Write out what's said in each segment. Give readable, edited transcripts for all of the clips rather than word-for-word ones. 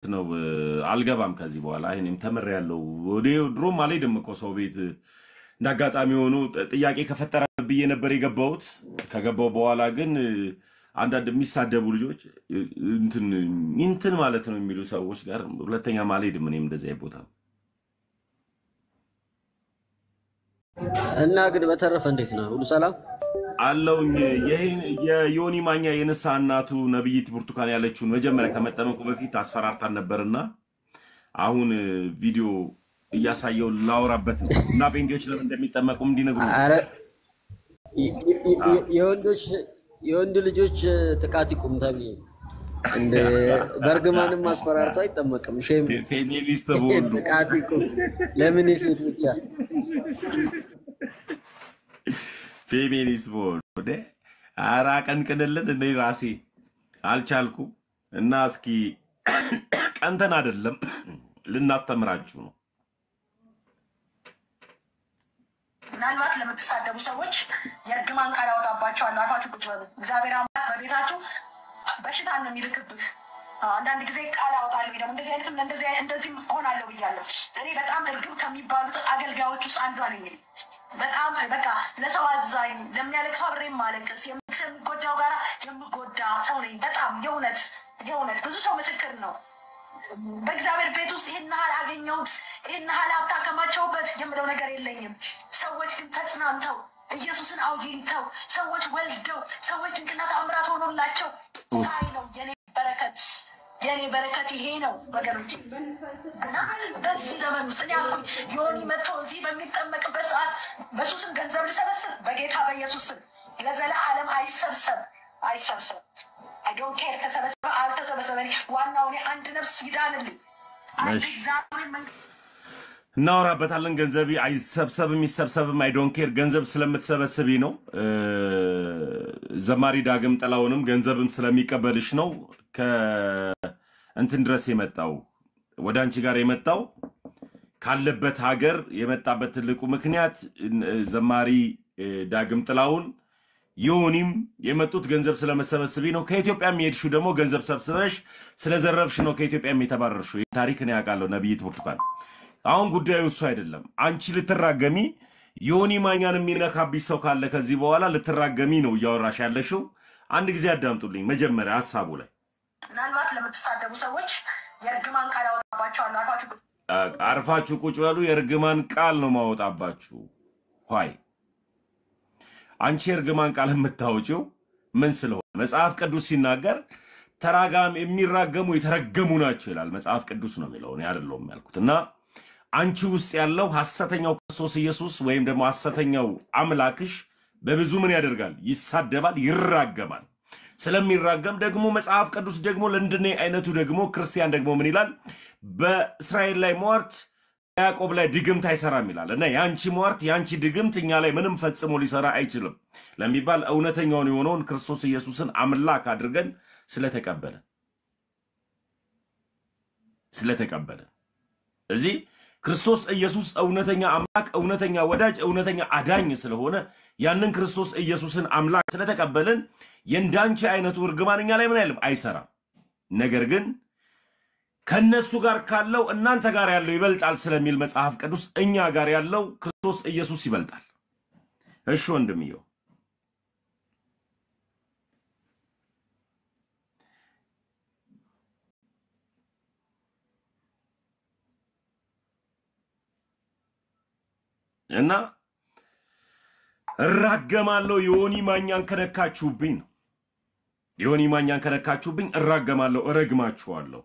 ነው አልገባም ከዚህ በኋላ እኔም ተመረ ያለው ወዴ ድሮም አልሄድም እኮ ሰው ቤት እንዳጋጣሚ ሆኖ ጥያቄ ከፈጠረብኝ ነበር የገባሁት ከገባው በኋላ ግን አንዳንድ የሚሳደቡ ልጆች እንትን ማለት ነው የሚሉ ሰዎች ጋር ሁለተኛ አልሄድም እኔም እንደዚህ አይቦታ እና ግን በተረፈ እንዴት ነው ሁሉ ሰላም አለውኝ የዮኒ ማኛ የነሳ እናቱ ነብይት ብርቱካን ያለችውን መጀመሪያ ከመጠመቁ በፊት አስፈራርታን ነበርና አሁን ቪዲዮ እያሳየው ላውራበት ነው እና ጴንጤዎች ለምን እንደሚጠመቁ እንዲነግሩ አረ የወንድ ልጆች ጥቃት ይቁም ተብዬ እንደ በርግማንም ማስፈራርታ አይጠመቅም ሼም ፌሚኒስት ቦሉ ጥቃት ይቁም ለምን የሴት ብቻ ፌሚኒስት ቦሉ አራ ቀንቅንልን እንደ ራሴ አልቻልኩ እና እስኪ ቀንተን አይደለም ልናስተምራችሁ ነው ምናልባት ለምትሳደቡ ሰዎች የርግማን ቃል ያወጣባቸዋለሁ አፋችሁ ቁጭ በሉ እግዚአብሔር አምላክ በቤታችሁ በሽታን ነው የሚልክብህ አንዳንድ ጊዜ ቃል ያወጣለሁ ደግሞ እንደዚህ አይነትም እንደዚህ ሆናለሁ ብያለሁ እኔ በጣም እርግም ከሚባሉት አገልጋዮች ውስጥ አንዷ ነኝ በጣም በቃ ለሰው አዛኝ ለሚያለቅሰው አብሬ ማለቅስ የሚጎዳው ጋር የምጎዳ ሰው ነኝ በጣም የእውነት ብዙ ሰው ምስክር ነው በእግዚአብሔር ቤት ውስጥ ይሄን ያህል አገኘሁት ይሄን ያህል ሀብት አከማቸውበት የምለው ነገር የለኝም ሰዎች ግን ተጽናንተው ኢየሱስን አውግኝተው ሰዎች ወልደው ሰዎች እንቅናት አምራት ሆኖላቸው ሳይ ነው የኔ በረከት ይሄ ነው ወገኖች እና በዚህ ዘመን ውስጥ እኔ አልኩኝ ዮኒ መጥቶ እዚህ በሚጠመቅበት ሰዓት በሱስም ገንዘብ ልሰበስብ በጌታ በኢየሱስ ስም ለዘላለም አይሰብሰብ I don't care ተሰበሰበ አልተሰበሰበ ዋናው እኔ አንድ ነፍስ ይዳንልኝ አንድ እግዚአብሔር እናወራበታለን ገንዘብ አይሰብሰብም ይሰብሰብም I don't care ገንዘብ ስለምትሰበስቢ ነው ዘማሪ ዳግም ጥላውንም ገንዘብም ስለሚቀበልሽ ነው ከእንትን ድረስ የመጣው ወደ አንቺ ጋር የመጣው ካለበት ሀገር የመጣበት ትልቁ ምክንያት ዘማሪ ዳግም ጥላውን ዮኒም የመጡት ገንዘብ ስለመሰበስቢ ነው ከኢትዮጵያም የሄድሹ ደግሞ ገንዘብ ሰብስበሽ ስለዘረፍሽ ነው ከኢትዮጵያም የተባረርሹ ታሪክ ነው ያቃለው ነብይት ብርቱካን አሁን ጉዳዩ እሱ አይደለም አንቺ ልትራገሚ ዮኒ ማኛን የሚነካብሽ ሰው ካለ ከዚህ በኋላ ልትራገሚ ነው ያወራሽ ያለሽው አንድ ጊዜ አዳምጡልኝ መጀመሪያ ሐሳቡ ላይ ምናልባት ለምትሳደቡ ሰዎች የርግማን ቃል ያወጣባቸዋለሁ አርፋችሁ ቁጭ በሉ የርግማን ቃል ነው ማወጣባችሁ ሆይ አንቺ የርግማን ቃል የምታወጪው ምን ስለሆነ መጽሐፍ ቅዱስ ሲናገር ተራጋም የሚራገሙ የተረገሙ ናቸው ይላል መጽሐፍ ቅዱስ ነው የሚለው እኔ አይደለም ያልኩትና አንቺ ውስጥ ያለው ሐሰተኛው ክርስቶስ ኢየሱስ ወይም ደግሞ ሐሰተኛው አምላክሽ በብዙ ምን ያደርጋል ይሳደባል ይራገማል ስለሚራገም ደግሞ መጽሐፍ ቅዱስ ደግሞ ለእንደኔ አይነቱ ደግሞ ክርስቲያን ደግሞ ምን ይላል በእስራኤል ላይ ሟርት ያዕቆብ ላይ ድግምት አይሰራም ይላል እና ያንቺ ሟርት ያንቺ ድግምት እኛ ላይ ምንም ፈጽሞ ሊሰራ አይችልም ለሚባል እውነተኛው የሆነውን ክርስቶስ ኢየሱስን አምላክ አድርገን ስለተቀበለ እዚህ ክርስቶስ ኢየሱስ እውነተኛ አምላክ እውነተኛ ወዳጅ እውነተኛ አዳኝ ስለሆነ ያንን ክርስቶስ ኢየሱስን አምላክ ስለተቀበልን የእንዳንቺ አይነቱ እርግማንኛ ላይ ምን አይልም አይሰራም ነገር ግን ከነሱ ጋር ካለው እናንተ ጋር ያለው ይበልጣል ስለሚል መጽሐፍ ቅዱስ እኛ ጋር ያለው ክርስቶስ ኢየሱስ ይበልጣል እሺ ወንድምየው እና እራገማለሁ ዮኒ ማኛን ከነካችሁብኝ ዮኒ ማኛን ከነካችሁብኝ እራገማለሁ እረግማችኋለሁ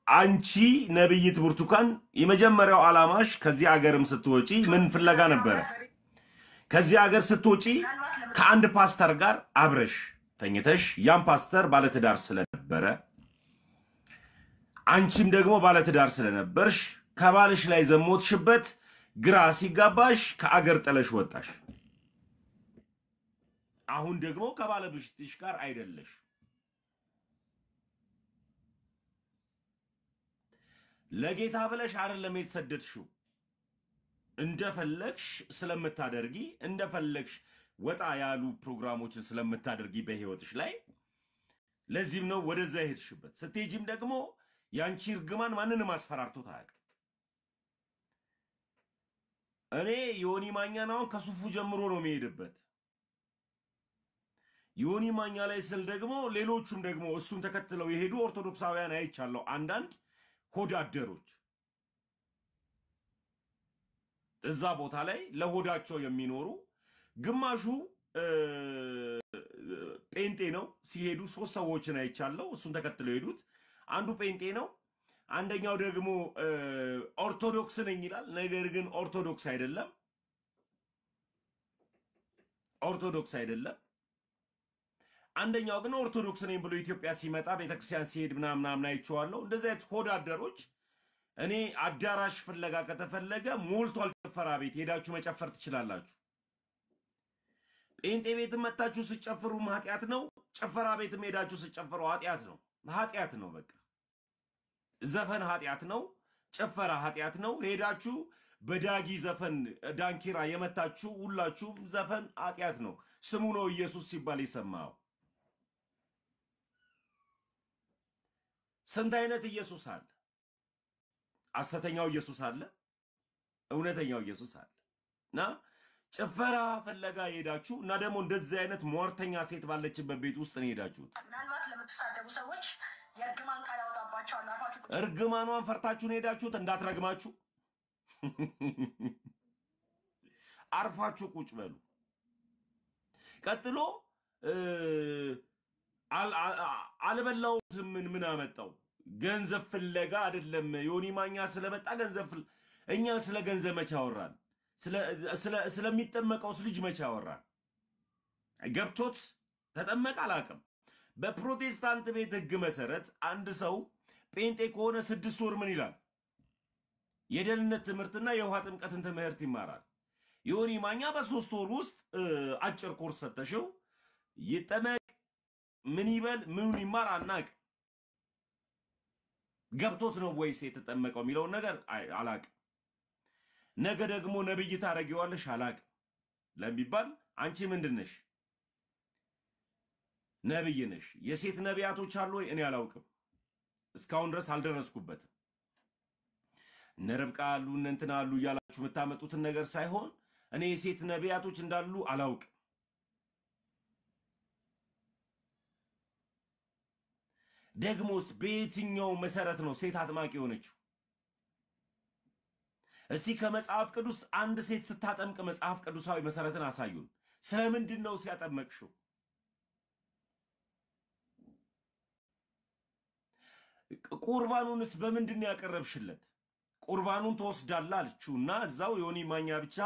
አንቺ ነብይት ብርቱካን የመጀመሪያው አላማሽ ከዚህ ሀገርም ስትወጪ ምን ፍለጋ ነበር ከዚህ ሀገር ስትወጪ ከአንድ ፓስተር ጋር አብረሽ ተኝተሽ ያን ፓስተር ባለትዳር ስለነበረ አንቺም ደግሞ ባለትዳር ስለነበርሽ ከባልሽ ላይ ዘሞትሽበት ግራ ሲጋባሽ ከአገር ጥለሽ ወጣሽ አሁን ደግሞ ከባለብሽትሽ ጋር አይደለሽ ለጌታ ብለሽ አይደለም የተሰደድሽው እንደፈለግሽ ስለምታደርጊ እንደፈለግሽ ወጣ ያሉ ፕሮግራሞችን ስለምታደርጊ በህይወትሽ ላይ ለዚህም ነው ወደዛ ሄድሽበት ስትሄጂም ደግሞ ያንቺ እርግማን ማንንም አስፈራርቶት አያውቅም። እኔ ዮኒ ማኛን አሁን ከሱፉ ጀምሮ ነው የሚሄድበት። ዮኒ ማኛ ላይ ስል ደግሞ ሌሎቹም ደግሞ እሱን ተከትለው የሄዱ ኦርቶዶክሳውያን አይቻለሁ። አንዳንድ ሆዳደሮች እዛ ቦታ ላይ ለሆዳቸው የሚኖሩ ግማሹ ጴንጤ ነው። ሲሄዱ 3 ሰዎችን አይቻለሁ እሱን ተከትለው ሄዱት። አንዱ ጴንጤ ነው፣ አንደኛው ደግሞ ኦርቶዶክስ ነኝ ይላል። ነገር ግን ኦርቶዶክስ አይደለም። አንደኛው ግን ኦርቶዶክስ ነኝ ብሎ ኢትዮጵያ ሲመጣ ቤተክርስቲያን ሲሄድ ምናምን አይቼዋለሁ። እንደዚህ አይነት ሆዳደሮች እኔ አዳራሽ ፍለጋ ከተፈለገ ሞልቷል። ጭፈራ ቤት ሄዳችሁ መጨፈር ትችላላችሁ። ጴንጤ ቤት መጣችሁ ስጨፍሩ ኃጢአት ነው። ጭፈራ ቤት ሄዳችሁ ስጨፍሩ ኃጢአት ነው። በቃ ዘፈን ኃጢአት ነው። ጭፈራ ኃጢአት ነው። ሄዳችሁ በዳጊ ዘፈን ዳንኪራ የመታችሁ ሁላችሁም ዘፈን ኃጢአት ነው። ስሙ ነው ኢየሱስ ሲባል ይሰማው። ስንት አይነት ኢየሱስ አለ? ሐሰተኛው ኢየሱስ አለ፣ እውነተኛው ኢየሱስ አለ። እና ጭፈራ ፈለጋ ሄዳችሁ እና ደግሞ እንደዚህ አይነት ሟርተኛ ሴት ባለችበት ቤት ውስጥ ነው ሄዳችሁት። ምናልባት ለምትሳደቡ ሰዎች የእርግማን ቃል ያወጣባቸዋል። እርግማኗን ፈርታችሁ ነው ሄዳችሁት። እንዳትረግማችሁ አርፋችሁ ቁጭ በሉ። ቀጥሎ አልበላውትም ምን አመጣው? ገንዘብ ፍለጋ አይደለም። ዮኒ ማኛ ስለመጣ ገንዘብ እኛ ስለ ገንዘብ መቼ አወራን? ስለሚጠመቀውስ ልጅ መቼ አወራን? ገብቶት ተጠመቀ አላውቅም። በፕሮቴስታንት ቤት ሕግ መሰረት አንድ ሰው ጴንጤ ከሆነ 6 ወር ምን ይላል? የደህንነት ትምህርትና የውሃ ጥምቀትን ትምህርት ይማራል። ዮኒ ማኛ በ3 ወር ውስጥ አጭር ኮርስ ሰጠሽው ይጠመቅ ምን ይበል ምኑን ይማር አናቅ። ገብቶት ነው ወይስ የተጠመቀው የሚለውን ነገር አላቅ። ነገ ደግሞ ነብይ ታረጊዋለሽ አላቅ ለሚባል አንቺ ምንድነሽ? ነብይ ነሽ። የሴት ነቢያቶች አሉ ወይ? እኔ አላውቅም። እስካሁን ድረስ አልደረስኩበትም። ነርብቃ አሉ እንትና አሉ እያላችሁ የምታመጡትን ነገር ሳይሆን እኔ የሴት ነቢያቶች እንዳሉ አላውቅም። ደግሞስ በየትኛው መሰረት ነው ሴት አጥማቂ የሆነችው? እስቲ ከመጽሐፍ ቅዱስ አንድ ሴት ስታጠምቅ መጽሐፍ ቅዱሳዊ መሰረትን አሳዩን። ስለምንድን ነው ሲያጠመቅሽው? ቁርባኑንስ በምንድን ነው ያቀረብሽለት? ቁርባኑን ተወስዳላ አልችውና እዛው ዮኒ ማኛ ብቻ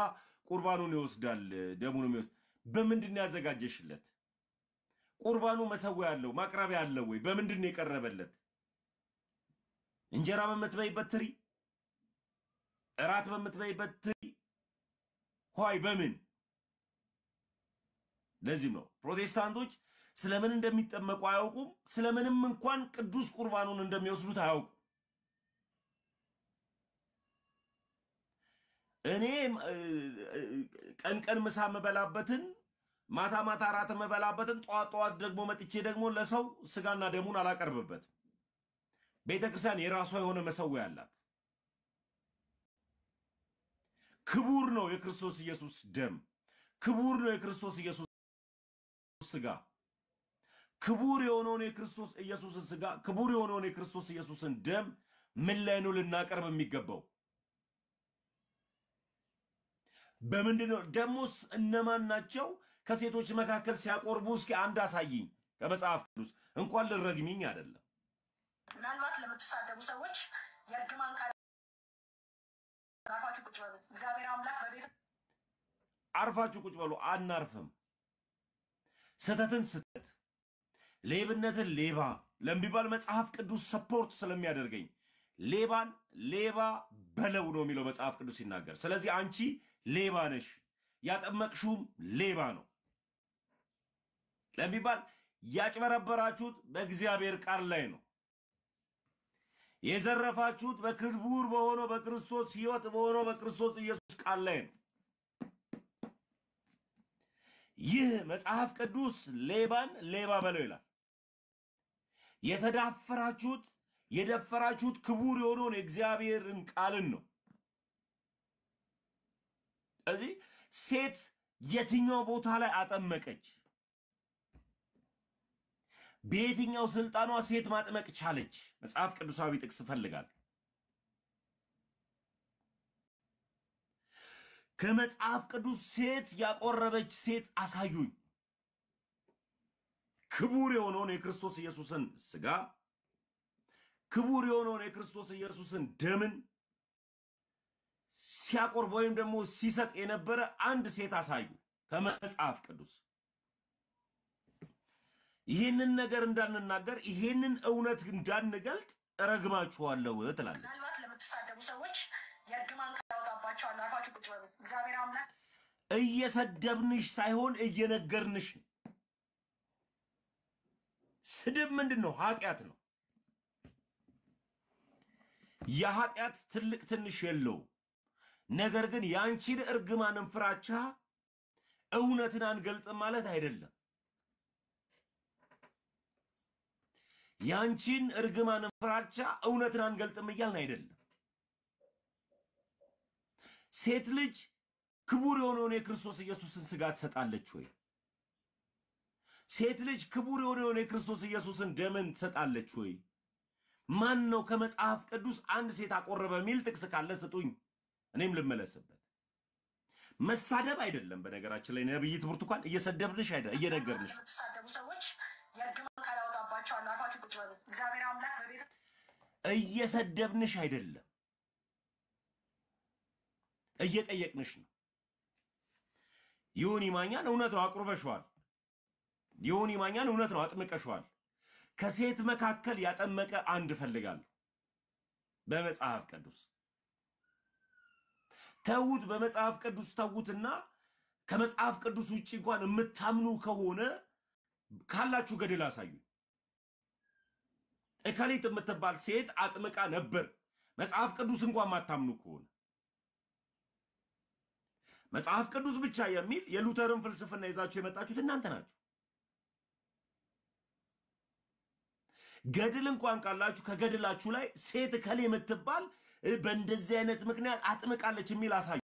ቁርባኑን ይወስዳል ደሙን የሚወስድ በምንድን ነው ያዘጋጀሽለት? ቁርባኑ መሰዊያ ያለው ማቅረቢያ ያለው ወይ? በምንድን ነው የቀረበለት? እንጀራ በምትበይበት ትሪ፣ እራት በምትበይበት ትሪ ሆይ በምን? ለዚህ ነው ፕሮቴስታንቶች ስለምን እንደሚጠመቁ አያውቁም። ስለምንም እንኳን ቅዱስ ቁርባኑን እንደሚወስዱት አያውቁም። እኔ ቀን ምሳ መበላበትን ማታ ማታ ራት መበላበትን ጠዋት ደግሞ መጥቼ ደግሞ ለሰው ስጋና ደሙን አላቀርብበትም። ቤተክርስቲያን የራሷ የሆነ መሰዊያ አላት። ክቡር ነው የክርስቶስ ኢየሱስ ደም፣ ክቡር ነው የክርስቶስ ኢየሱስ ስጋ፣ ክቡር የሆነውን የክርስቶስ ኢየሱስን ስጋ፣ ክቡር የሆነውን የክርስቶስ ኢየሱስን ደም ምን ላይ ነው ልናቀርብ የሚገባው? በምንድነው? ደሞስ እነማን ናቸው ከሴቶች መካከል ሲያቆርቡ? እስኪ አንድ አሳይኝ ከመጽሐፍ ቅዱስ። እንኳን ልረግሚኝ አይደለም። ምናልባት ለምትሳደቡ ሰዎች የእርግማን ቃል አርፋችሁ ቁጭ በሉ። እግዚአብሔር አምላክ በቤት አርፋችሁ ቁጭ በሉ። አናርፍም። ስተትን ስተት፣ ሌብነትን ሌባ ለሚባል መጽሐፍ ቅዱስ ሰፖርት ስለሚያደርገኝ ሌባን ሌባ በለው ነው የሚለው መጽሐፍ ቅዱስ ሲናገር። ስለዚህ አንቺ ሌባ ነሽ፣ ያጠመቅሹም ሌባ ነው ለሚባል ያጭበረበራችሁት በእግዚአብሔር ቃል ላይ ነው። የዘረፋችሁት በክቡር በሆነው በክርስቶስ ሕይወት በሆነው በክርስቶስ ኢየሱስ ቃል ላይ ነው። ይህ መጽሐፍ ቅዱስ ሌባን ሌባ በለው ይላል። የተዳፈራችሁት የደፈራችሁት ክቡር የሆነውን የእግዚአብሔርን ቃልን ነው። እዚህ ሴት የትኛው ቦታ ላይ አጠመቀች? በየትኛው ስልጣኗ ሴት ማጥመቅ ቻለች? መጽሐፍ ቅዱሳዊ ጥቅስ ፈልጋል። ከመጽሐፍ ቅዱስ ሴት ያቆረበች ሴት አሳዩኝ። ክቡር የሆነውን የክርስቶስ ኢየሱስን ስጋ፣ ክቡር የሆነውን የክርስቶስ ኢየሱስን ደምን ሲያቆርብ ወይም ደግሞ ሲሰጥ የነበረ አንድ ሴት አሳዩ ከመጽሐፍ ቅዱስ። ይህንን ነገር እንዳንናገር፣ ይህንን እውነት እንዳንገልጥ እረግማችኋለሁ ትላለች። ምናልባት ለምትሳደቡ ሰዎች የእርግማን ቃል ያወጣባቸዋል። አርፋችሁ ቁጭ በሉ። እግዚአብሔር አምላክ እየሰደብንሽ ሳይሆን እየነገርንሽ ነው። ስድብ ምንድን ነው? ኃጢአት ነው። የኃጢአት ትልቅ ትንሽ የለው። ነገር ግን ያንቺን እርግማንን ፍራቻ እውነትን አንገልጥም ማለት አይደለም። ያንቺን እርግማንን ፍራቻ እውነትን አንገልጥም እያልን አይደለም። ሴት ልጅ ክቡር የሆነውን የክርስቶስ ኢየሱስን ስጋ ትሰጣለች ወይ? ሴት ልጅ ክቡር የሆነውን የክርስቶስ ኢየሱስን ደምን ትሰጣለች ወይ? ማን ነው ከመጽሐፍ ቅዱስ አንድ ሴት አቆረበ የሚል ጥቅስ ካለ ስጡኝ፣ እኔም ልመለስበት። መሳደብ አይደለም። በነገራችን ላይ ነብይት ብርቱካን እየሰደብንሽ አይደል፣ እየነገርንሽ። ለምትሳደቡ ሰዎች የእርግማን ቃል ያወጣባቸዋል። አርፋችሁ ቁጭ በሉ። እግዚአብሔር አምላክ በቤት እየሰደብንሽ አይደለም፣ እየጠየቅንሽ ነው። ዮኒ ማኛን እውነት ነው አቁርበሽዋል። ዮኒ ማኛን እውነት ነው አጥምቀሽዋል። ከሴት መካከል ያጠመቀ አንድ ፈልጋለሁ በመጽሐፍ ቅዱስ። ተውት፣ በመጽሐፍ ቅዱስ ተውትና ከመጽሐፍ ቅዱስ ውጪ እንኳን የምታምኑ ከሆነ ካላችሁ ገድል አሳዩ። እከሊት የምትባል ሴት አጥምቃ ነበር። መጽሐፍ ቅዱስ እንኳን ማታምኑ ከሆነ መጽሐፍ ቅዱስ ብቻ የሚል የሉተርን ፍልስፍና ይዛችሁ የመጣችሁት እናንተ ናችሁ። ገድል እንኳን ካላችሁ ከገድላችሁ ላይ ሴት እከሌ የምትባል በእንደዚህ አይነት ምክንያት አጥምቃለች የሚል አሳዩ።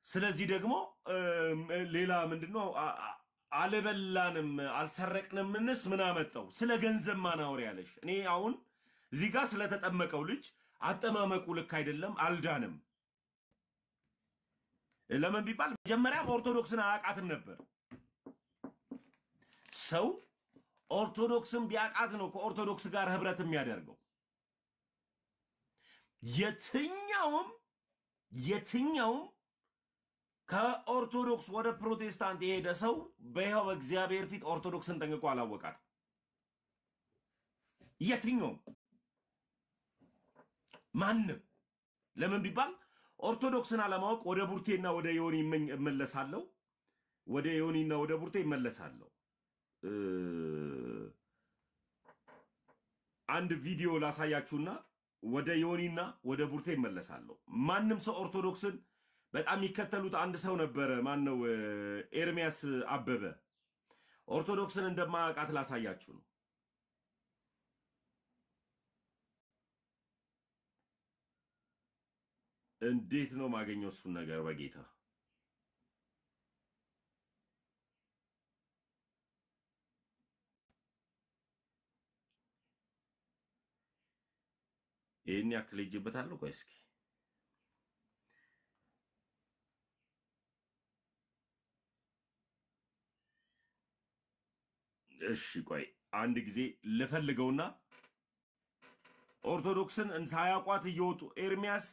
ስለዚህ ደግሞ ሌላ ምንድነው? አለበላንም አልሰረቅንምንስ ምን አመጣው? ስለ ገንዘብ ማናወር ያለሽ። እኔ አሁን እዚህ ጋር ስለተጠመቀው ልጅ አጠማመቁ ልክ አይደለም፣ አልዳንም። ለምን ቢባል መጀመሪያም ኦርቶዶክስን አያውቃትም ነበር። ሰው ኦርቶዶክስን ቢያውቃት ነው ከኦርቶዶክስ ጋር ህብረት የሚያደርገው። የትኛውም ከኦርቶዶክስ ወደ ፕሮቴስታንት የሄደ ሰው በይኸው በእግዚአብሔር ፊት ኦርቶዶክስን ጠንቅቆ አላወቃት። የትኛውም ማንም። ለምን ቢባል ኦርቶዶክስን አለማወቅ ወደ ቡርቴና ወደ ዮኒ እመለሳለሁ። ወደ ዮኒና ወደ ቡርቴ እመለሳለሁ። አንድ ቪዲዮ ላሳያችሁና ወደ ዮኒና ወደ ቡርቴ እመለሳለሁ። ማንም ሰው ኦርቶዶክስን በጣም የሚከተሉት አንድ ሰው ነበረ። ማን ነው? ኤርሚያስ አበበ። ኦርቶዶክስን እንደማያውቃት ላሳያችሁ ነው። እንዴት ነው ማገኘው እሱን ነገር በጌታ? ይሄን ያክል ይጅበታለሁ። ቆይ እስኪ እሺ ቆይ አንድ ጊዜ ልፈልገውና ኦርቶዶክስን ሳያውቋት እየወጡ ኤርሚያስ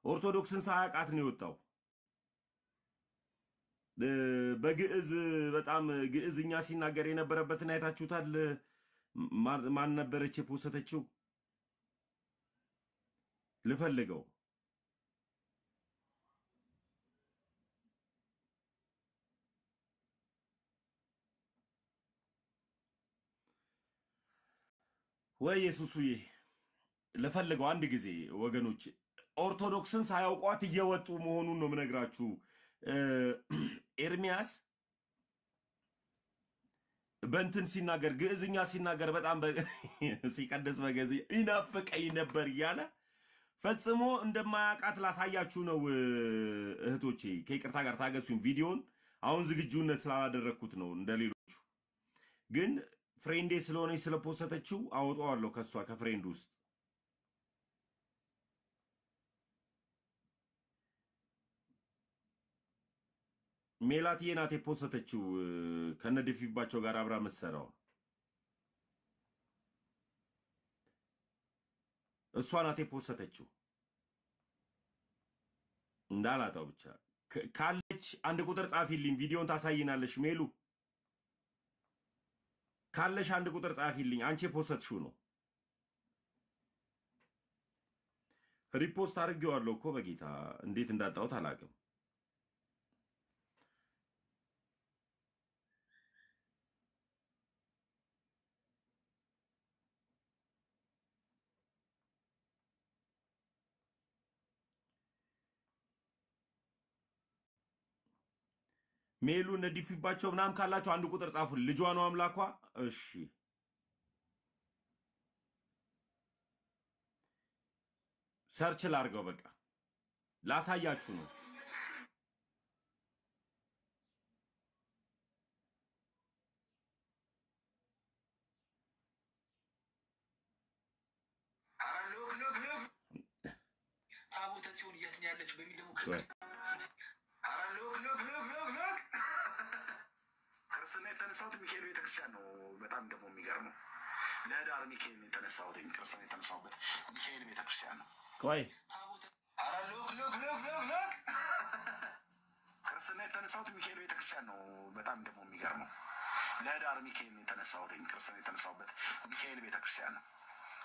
ኦርቶዶክስን ሳያውቃት ነው የወጣው። በግዕዝ በጣም ግዕዝኛ ሲናገር የነበረበትን አይታችሁታል። ማን ነበረች የፖሰተችው? ልፈልገው። ወይ ኢየሱስዬ ልፈልገው አንድ ጊዜ ወገኖች። ኦርቶዶክስን ሳያውቋት እየወጡ መሆኑን ነው የምነግራችሁ። ኤርሚያስ በእንትን ሲናገር ግዕዝኛ ሲናገር በጣም ሲቀደስ በገዚ ይናፍቀኝ ነበር እያለ ፈጽሞ እንደማያውቃት ላሳያችሁ ነው እህቶቼ። ከይቅርታ ጋር ታገሱኝ። ቪዲዮን አሁን ዝግጁነት ስላላደረኩት ነው እንደሌሎቹ። ግን ፍሬንዴ ስለሆነች ስለፖስተችው አወጣዋለሁ ከሷ ከፍሬንድ ውስጥ ሜላትዬ ናት የፖስተችው ከነድፊባቸው ጋር አብራ መሰራው እሷ ናት የፖስተችው። እንዳላጣው ብቻ ካለች አንድ ቁጥር ጻፊልኝ። ቪዲዮን ታሳይናለሽ ሜሉ። ካለሽ አንድ ቁጥር ጻፊልኝ። አንቺ የፖስተችው ነው። ሪፖስት አድርጌዋለሁ እኮ በጌታ እንዴት እንዳጣሁት አላውቅም። ሜሉ ነዲፊባቸው ምናም ካላችሁ አንድ ቁጥር ጻፉ። ልጇ ነው አምላኳ። እሺ ሰርች ላርገው። በቃ ላሳያችሁ ነው። ታቦተ ጽዮን የት ነው ያለችው በሚል ደግሞ ክርስትና የተነሳሁት ሚካኤል ቤተክርስቲያን ነው። በጣም ደግሞ የሚገርመው ለህዳር ሚካኤል የተነሳሁት ክርስትና የተነሳሁበት ሚካኤል ቤተክርስቲያን ነው። ቆይ ክርስትና የተነሳሁት ሚካኤል ቤተክርስቲያን ነው። በጣም ደግሞ የሚገርመው ለህዳር ሚካኤል የተነሳሁት ክርስትና የተነሳሁበት ሚካኤል ቤተክርስቲያን ነው።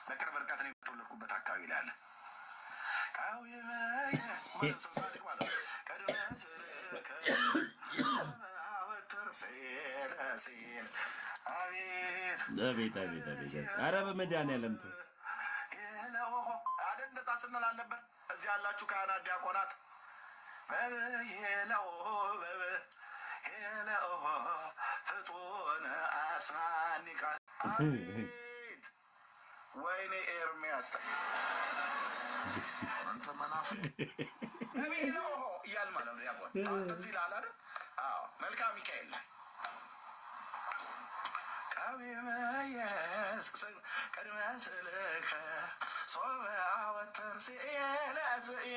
በቅርብ ርቀት ነው የተወለድኩበት አካባቢ ላይ አለ። አቤት አቤት አቤት! ኧረ በመድኃኒዓለም ተው። አይደል እንደዛ ስንል አልነበር? እዚህ ያላችሁ ካህናት፣ ዲያቆናት ፍጡነ አስማኒቃ አቤት! ወይኔ ኤርሚያስ አንተ መናፍቅ ነው እያል ማለት ነው። ያቆን እዚህ ላል አይደል? አዎ መልካም ሚካኤል ላይ ቀድመ ስልከ ሶበ አወተር ሲለዝየ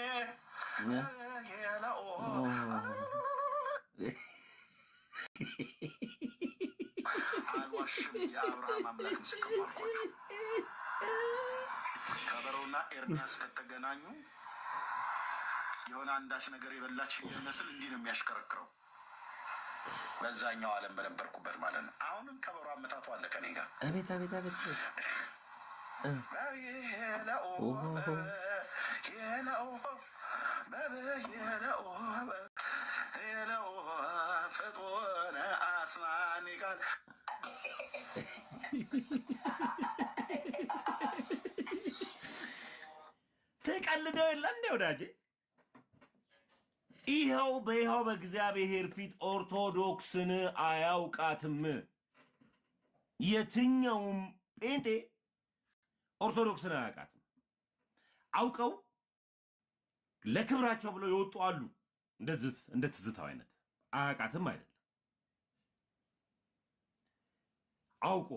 አልዋሽም። የአብርሃም አምላክ ምስክር አልኳችሁ። ከበሮና ኤርሚያስ ከተገናኙ የሆነ አንዳች ነገር የበላች የሚመስል እንዲህ ነው የሚያሽከረክረው። በዛኛው ዓለም በነበርኩበት ማለት ነው። አሁንም ከበሮ አመታቱ አለ ከኔ ጋር። አቤት አቤት አቤት! ፍጡነ አስማኒቃል ተቀልደው የለ እንደ ወዳጄ። ይኸው በእግዚአብሔር ፊት ኦርቶዶክስን አያውቃትም። የትኛውም ጴንጤ ኦርቶዶክስን አያውቃትም። አውቀው ለክብራቸው ብለው ይወጡ አሉ። እንደ ትዝታው አይነት አያውቃትም አይደለም። አውቆ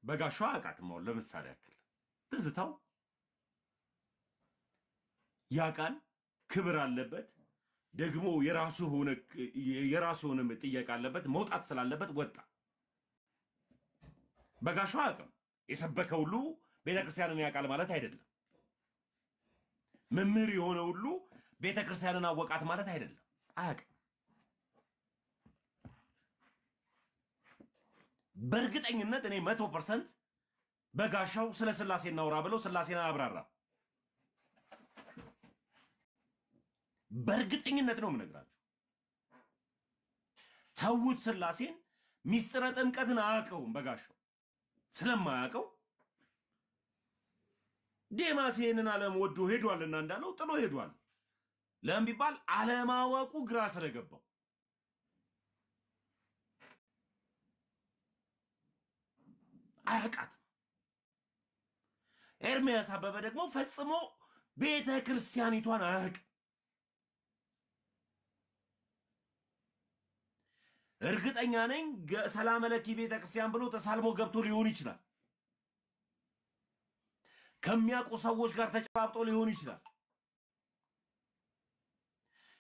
በጋሻው አያውቃትም። አሁን ለምሳሌ ያክል ትዝታው ያውቃል፣ ክብር አለበት። ደግሞ የራሱ ሆነ ጥያቄ አለበት። መውጣት ስላለበት ወጣ። በጋሻው አያውቅም። የሰበከ ሁሉ ቤተክርስቲያንን ያውቃል ማለት አይደለም። መምህር የሆነ ሁሉ ቤተክርስቲያንን አወቃት ማለት አይደለም። አያውቅም። በእርግጠኝነት እኔ 100% በጋሻው ስለ ስላሴ እናውራ ብለው ስላሴን አብራራ። በእርግጠኝነት ነው የምነግራችሁ። ተውት ስላሴን። ሚስጥረ ጥምቀትን አያውቀውም በጋሻው። ስለማያውቀው ዴማስ ይህንን ዓለም ወዶ ሄዷልና እንዳለው ጥሎ ሄዷል። ለምን ቢባል አለማወቁ ግራ ስለገባው። አያውቃትም። ኤርሚያስ አበበ ደግሞ ፈጽሞ ቤተ ክርስቲያኒቷን አያውቅም። እርግጠኛ ነኝ ሰላም ለኪ ቤተ ክርስቲያን ብሎ ተሳልሞ ገብቶ ሊሆን ይችላል። ከሚያውቁ ሰዎች ጋር ተጨባብጦ ሊሆን ይችላል።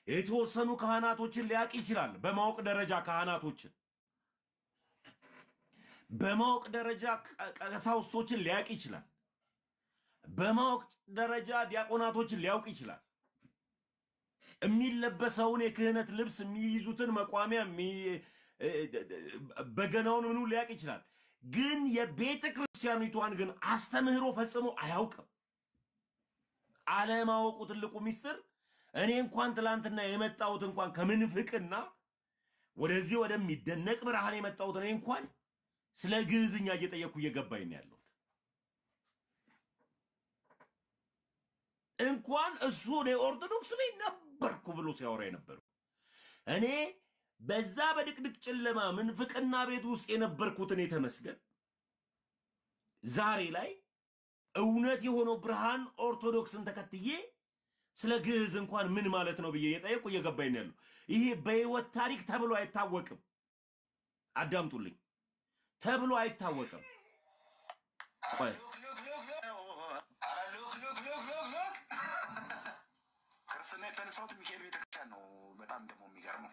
የተወሰኑ ካህናቶችን ሊያውቅ ይችላል። በማወቅ ደረጃ ካህናቶችን በማወቅ ደረጃ ቀሳውስቶችን ሊያውቅ ይችላል። በማወቅ ደረጃ ዲያቆናቶችን ሊያውቅ ይችላል። የሚለበሰውን የክህነት ልብስ የሚይዙትን መቋሚያ በገናውን ምኑ ሊያውቅ ይችላል። ግን የቤተ ክርስቲያኒቷን ግን አስተምህሮ ፈጽሞ አያውቅም። አለማወቁ ትልቁ ሚስጥር። እኔ እንኳን ትላንትና የመጣሁት እንኳን ከምንፍቅና ወደዚህ ወደሚደነቅ ብርሃን የመጣሁት እኔ እንኳን ስለ ግዕዝኛ እየጠየቅኩ እየገባኝ ነው ያለሁት። እንኳን እሱ ኦርቶዶክስ ቤት ነበርኩ ብሎ ሲያወራ የነበረው እኔ በዛ በድቅድቅ ጨለማ ምንፍቅና ቤት ውስጥ የነበርኩት እኔ ተመስገን ዛሬ ላይ እውነት የሆነው ብርሃን ኦርቶዶክስን ተከትዬ ስለ ግዕዝ እንኳን ምን ማለት ነው ብዬ እየጠየቅኩ እየገባኝ ነው ያለው። ይሄ በህይወት ታሪክ ተብሎ አይታወቅም። አዳምጡልኝ፣ ተብሎ አይታወቅም። ክርስትና የተነሳሁት ሚካኤል ቤተክርስቲያን ነው። በጣም ደግሞ የሚገርመው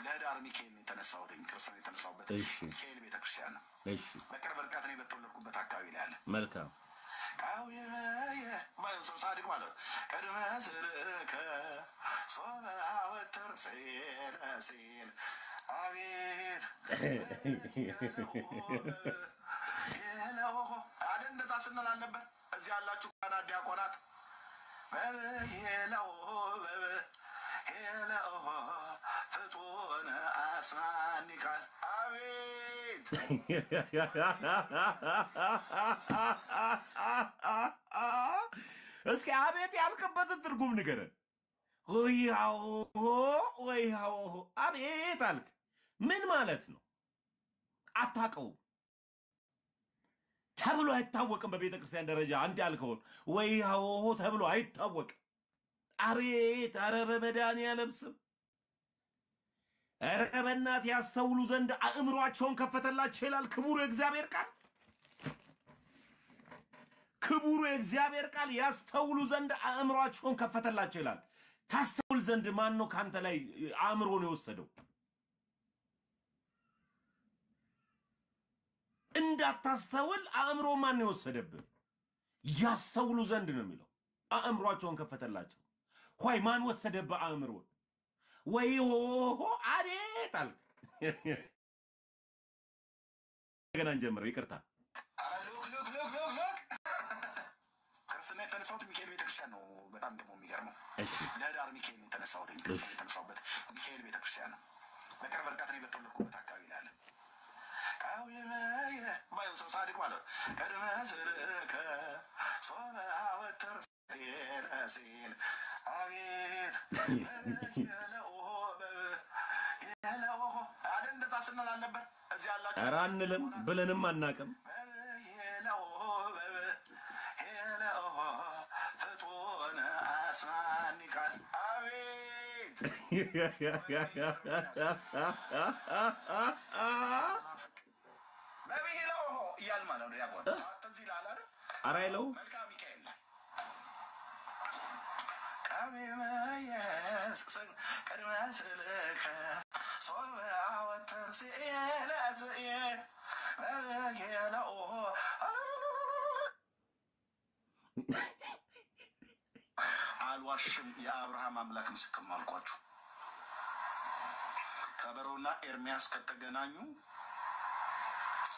ለህዳር ሚካኤል የተነሳሁት ክርስትና የተነሳሁበት ሚካኤል ቤተክርስቲያን ነው። እሺ፣ በቅርብ ርቀት ነው በተወለድኩበት አካባቢ ላይ አለ። መልካም صادق ماله كلمة سلك صوبة والترسيل أسيل عبيد يلو عدن نتاسنا لنبه أزي الله شكرا دياقونات يلو يلو فتون أسماني قال عبيد እስኪ አቤት ያልከበትን ትርጉም ንገረን። ወይሃው አቤት አልክ ምን ማለት ነው? አታውቀውም። ተብሎ አይታወቅም። በቤተ ክርስቲያን ደረጃ አንተ ያልከውን ወይሃው ተብሎ አይታወቅም። አቤት ኧረ በመድኃኒዓለም ስም ኧረ በእናት ያስተውሉ ዘንድ አእምሯቸውን ከፈተላቸው ይላል ክቡር የእግዚአብሔር ቃል። ክቡር የእግዚአብሔር ቃል ያስተውሉ ዘንድ አእምሯቸውን ከፈተላቸው ይላል። ታስተውል ዘንድ ማን ነው ካንተ ላይ አእምሮን የወሰደው? እንዳታስተውል አእምሮ ማን ነው የወሰደብህ? ያስተውሉ ዘንድ ነው የሚለው። አእምሯቸውን ከፈተላቸው። ሆይ ማን ወሰደብህ አእምሮን? ወይ አቤት አልክ። ገና እንጀምረው። ይቅርታ ክርስትና የተነሳሁት ሚካኤል ቤተክርስቲያን ነው። በጣም ደግሞ የሚገርመው ለህዳር ሚካኤል የተነሳሁት ክርስትና የተነሳሁበት ሚካኤል ቤተክርስቲያን ነው። በቅርብ ርቀት ነው በተወለድኩበት አካባቢ ላይ አለ። صادق ماله كلمة سلك صوبة والترسيل أسيل عبيد يلو عدن نتاسنا لنبه أزي الله ኧረ አንልም ብለንም አናውቅም። فتون أسماني قال عبيد نبي له يالما له يا بون تنزيل على ኧረ አይለው መልካም ሚካኤል ቀሚመ የስቅስን ቀድመ ስልከ ሶበ ወተርሲኤል አዝኤል በጌለው አልዋሽም። የአብርሃም አምላክ ምስክር ነው አልኳችሁ። ከበሮና ኤርሚያስ ከተገናኙ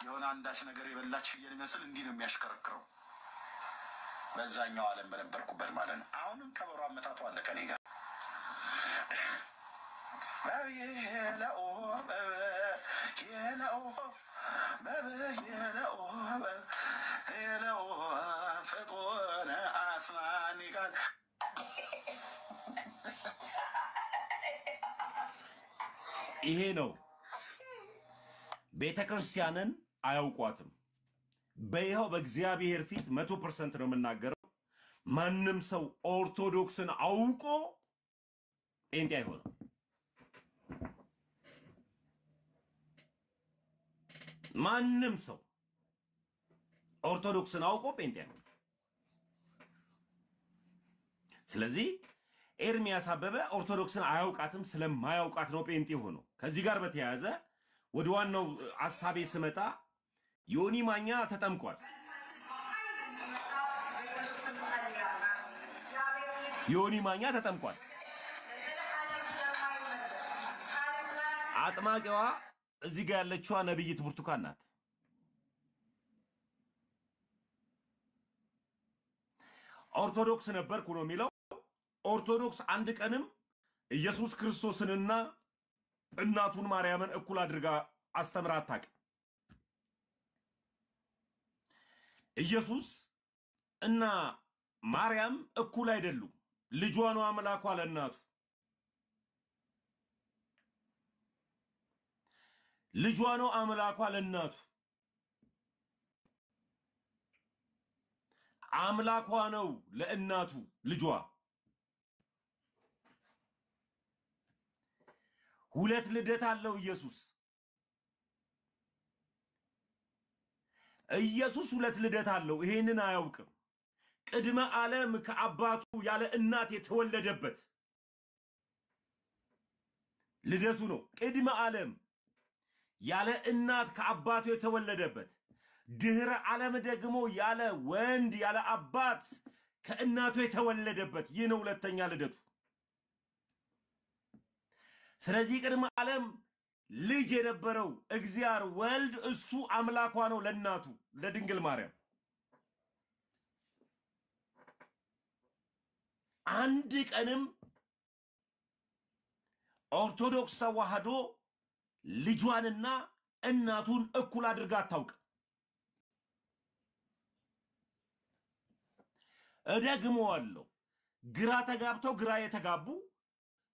የሆነ አንዳች ነገር የበላች ፍየል ይመስል እንዲህ ነው የሚያሽከረክረው። በዛኛው ዓለም በነበርኩበት ማለት ነው። አሁንም ከበሮ አመታቱ አለ ከኔ ጋር ፍጡነ አስማኒ ቃል ይሄ ነው ቤተክርስቲያንን አያውቋትም። በይኸው በእግዚአብሔር ፊት 100% ነው የምናገረው። ማንም ሰው ኦርቶዶክስን አውቆ ጴንጤ አይሆንም። ማንም ሰው ኦርቶዶክስን አውቆ ጴንጤ አይሆንም። ስለዚህ ኤርሚያስ አበበ ኦርቶዶክስን አያውቃትም፣ ስለማያውቃት ነው ጴንጤ ሆኖ። ከዚህ ጋር በተያያዘ ወደ ዋናው ሐሳቤ ስመጣ ዮኒ ማኛ ተጠምቋል። ዮኒ ማኛ ተጠምቋል። አጥማቂዋ እዚህ ጋር ያለችዋ ነብይት ብርቱካን ናት። ኦርቶዶክስ ነበርኩ ነው የሚለው። ኦርቶዶክስ አንድ ቀንም ኢየሱስ ክርስቶስንና እናቱን ማርያምን እኩል አድርጋ አስተምራ አታውቅም። ኢየሱስ እና ማርያም እኩል አይደሉም። ልጇ ነው አምላኳ ለእናቱ። ልጇ ነው አምላኳ ለእናቱ። አምላኳ ነው ለእናቱ ልጇ። ሁለት ልደት አለው ኢየሱስ። ኢየሱስ ሁለት ልደት አለው። ይሄንን አያውቅም። ቅድመ ዓለም ከአባቱ ያለ እናት የተወለደበት ልደቱ ነው። ቅድመ ዓለም ያለ እናት ከአባቱ የተወለደበት፣ ድህረ ዓለም ደግሞ ያለ ወንድ ያለ አባት ከእናቱ የተወለደበት፣ ይህ ነው ሁለተኛ ልደቱ። ስለዚህ ቅድመ ዓለም ልጅ የነበረው እግዚአብሔር ወልድ እሱ አምላኳ ነው ለእናቱ ለድንግል ማርያም። አንድ ቀንም ኦርቶዶክስ ተዋህዶ ልጇንና እናቱን እኩል አድርጋ አታውቅ። እደግመዋለሁ። ግራ ተጋብተው ግራ የተጋቡ፣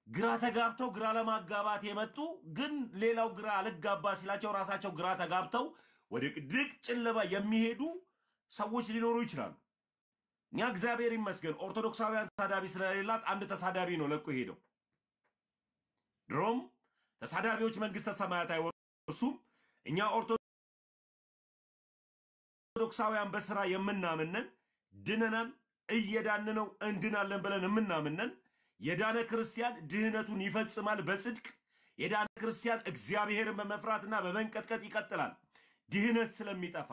ግራ ተጋብተው ግራ ለማጋባት የመጡ ግን ሌላው ግራ አልጋባ ሲላቸው ራሳቸው ግራ ተጋብተው ወደ ድቅ ጨለማ የሚሄዱ ሰዎች ሊኖሩ ይችላሉ። እኛ እግዚአብሔር ይመስገን ኦርቶዶክሳውያን ተሳዳቢ ስለሌላት አንድ ተሳዳቢ ነው ለቆ ሄደው። ድሮም ተሳዳቢዎች መንግስተ ሰማያት አይወርሱም። እኛ ኦርቶዶክሳውያን በስራ የምናምነን ድነናል፣ እየዳንነው እንድናለን ብለን የምናምነን የዳነ ክርስቲያን ድህነቱን ይፈጽማል በጽድቅ። የዳነ ክርስቲያን እግዚአብሔርን በመፍራትና በመንቀጥቀጥ ይቀጥላል ድህነት ስለሚጠፋ።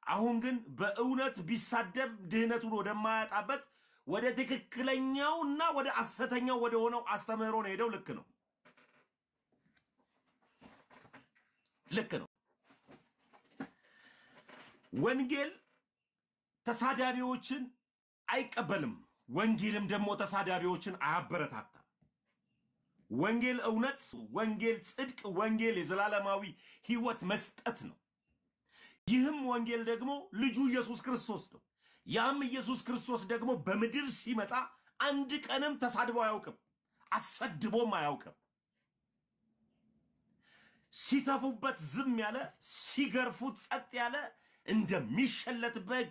አሁን ግን በእውነት ቢሳደብ ድህነቱን ወደማያጣበት ወደ ትክክለኛውና ወደ ሐሰተኛው ወደ ሆነው አስተምህሮ ነው ሄደው። ልክ ነው፣ ልክ ነው። ወንጌል ተሳዳቢዎችን አይቀበልም። ወንጌልም ደግሞ ተሳዳቢዎችን አያበረታታም። ወንጌል እውነት፣ ወንጌል ጽድቅ፣ ወንጌል የዘላለማዊ ሕይወት መስጠት ነው። ይህም ወንጌል ደግሞ ልጁ ኢየሱስ ክርስቶስ ነው። ያም ኢየሱስ ክርስቶስ ደግሞ በምድር ሲመጣ አንድ ቀንም ተሳድቦ አያውቅም፣ አሰድቦም አያውቅም። ሲተፉበት ዝም ያለ፣ ሲገርፉት ጸጥ ያለ፣ እንደሚሸለት በግ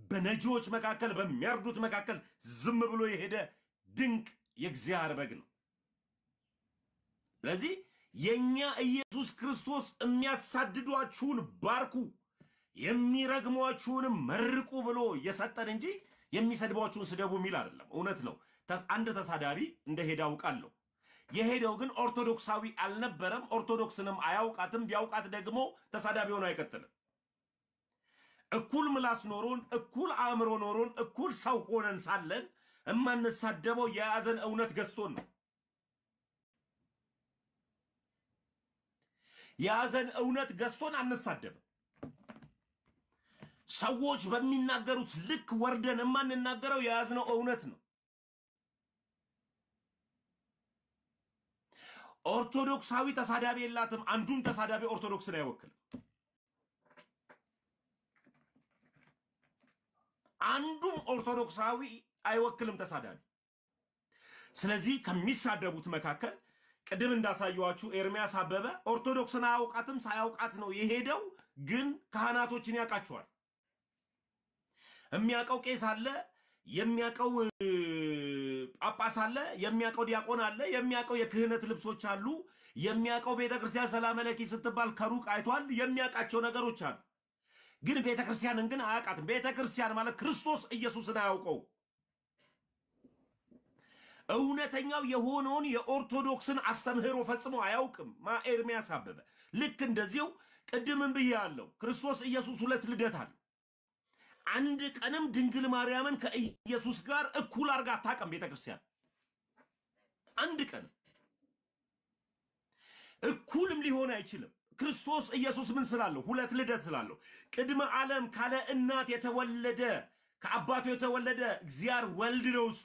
በነጂዎች መካከል በሚያርዱት መካከል ዝም ብሎ የሄደ ድንቅ የእግዚአብሔር በግ ነው። ስለዚህ የኛ ኢየሱስ ክርስቶስ የሚያሳድዷችሁን ባርኩ የሚረግሟችሁንም መርቁ ብሎ የሰጠን እንጂ የሚሰድቧችሁን ስደቡ የሚል አይደለም። እውነት ነው። አንድ ተሳዳቢ እንደሄደ አውቃለሁ። የሄደው ግን ኦርቶዶክሳዊ አልነበረም። ኦርቶዶክስንም አያውቃትም። ቢያውቃት ደግሞ ተሳዳቢ ሆኖ አይቀጥልም። እኩል ምላስ ኖሮን፣ እኩል አእምሮ ኖሮን፣ እኩል ሰው ሆነን ሳለን እማንሳደበው የያዘን እውነት ገዝቶን ነው። የያዘን እውነት ገዝቶን አንሳደብም። ሰዎች በሚናገሩት ልክ ወርደን የማንናገረው የያዝነው እውነት ነው። ኦርቶዶክሳዊ ተሳዳቢ የላትም። አንዱም ተሳዳቢ ኦርቶዶክስን አይወክልም። አንዱም ኦርቶዶክሳዊ አይወክልም ተሳዳቢ። ስለዚህ ከሚሳደቡት መካከል ቅድም እንዳሳየዋችሁ ኤርሚያስ አበበ ኦርቶዶክስን አያውቃትም፣ ሳያውቃት ነው የሄደው። ግን ካህናቶችን ያውቃቸዋል። የሚያውቀው ቄስ አለ፣ የሚያውቀው ጳጳስ አለ፣ የሚያውቀው ዲያቆን አለ፣ የሚያውቀው የክህነት ልብሶች አሉ፣ የሚያውቀው ቤተክርስቲያን ሰላም ለኪ ስትባል ከሩቅ አይቷል። የሚያውቃቸው ነገሮች አሉ። ግን ቤተክርስቲያንን ግን አያውቃትም። ቤተክርስቲያን ማለት ክርስቶስ ኢየሱስን አያውቀው። እውነተኛው የሆነውን የኦርቶዶክስን አስተምህሮ ፈጽሞ አያውቅም። ኤርሚያስ አበበ ልክ እንደዚሁ ቅድምም ብያለሁ፣ ክርስቶስ ኢየሱስ ሁለት ልደት አለ። አንድ ቀንም ድንግል ማርያምን ከኢየሱስ ጋር እኩል አድርጋ አታውቅም ቤተክርስቲያን። አንድ ቀን እኩልም ሊሆን አይችልም። ክርስቶስ ኢየሱስ ምን ስላለው? ሁለት ልደት ስላለው። ቅድመ ዓለም ካለ እናት የተወለደ ከአባቱ የተወለደ እግዚአብሔር ወልድ ነው እሱ።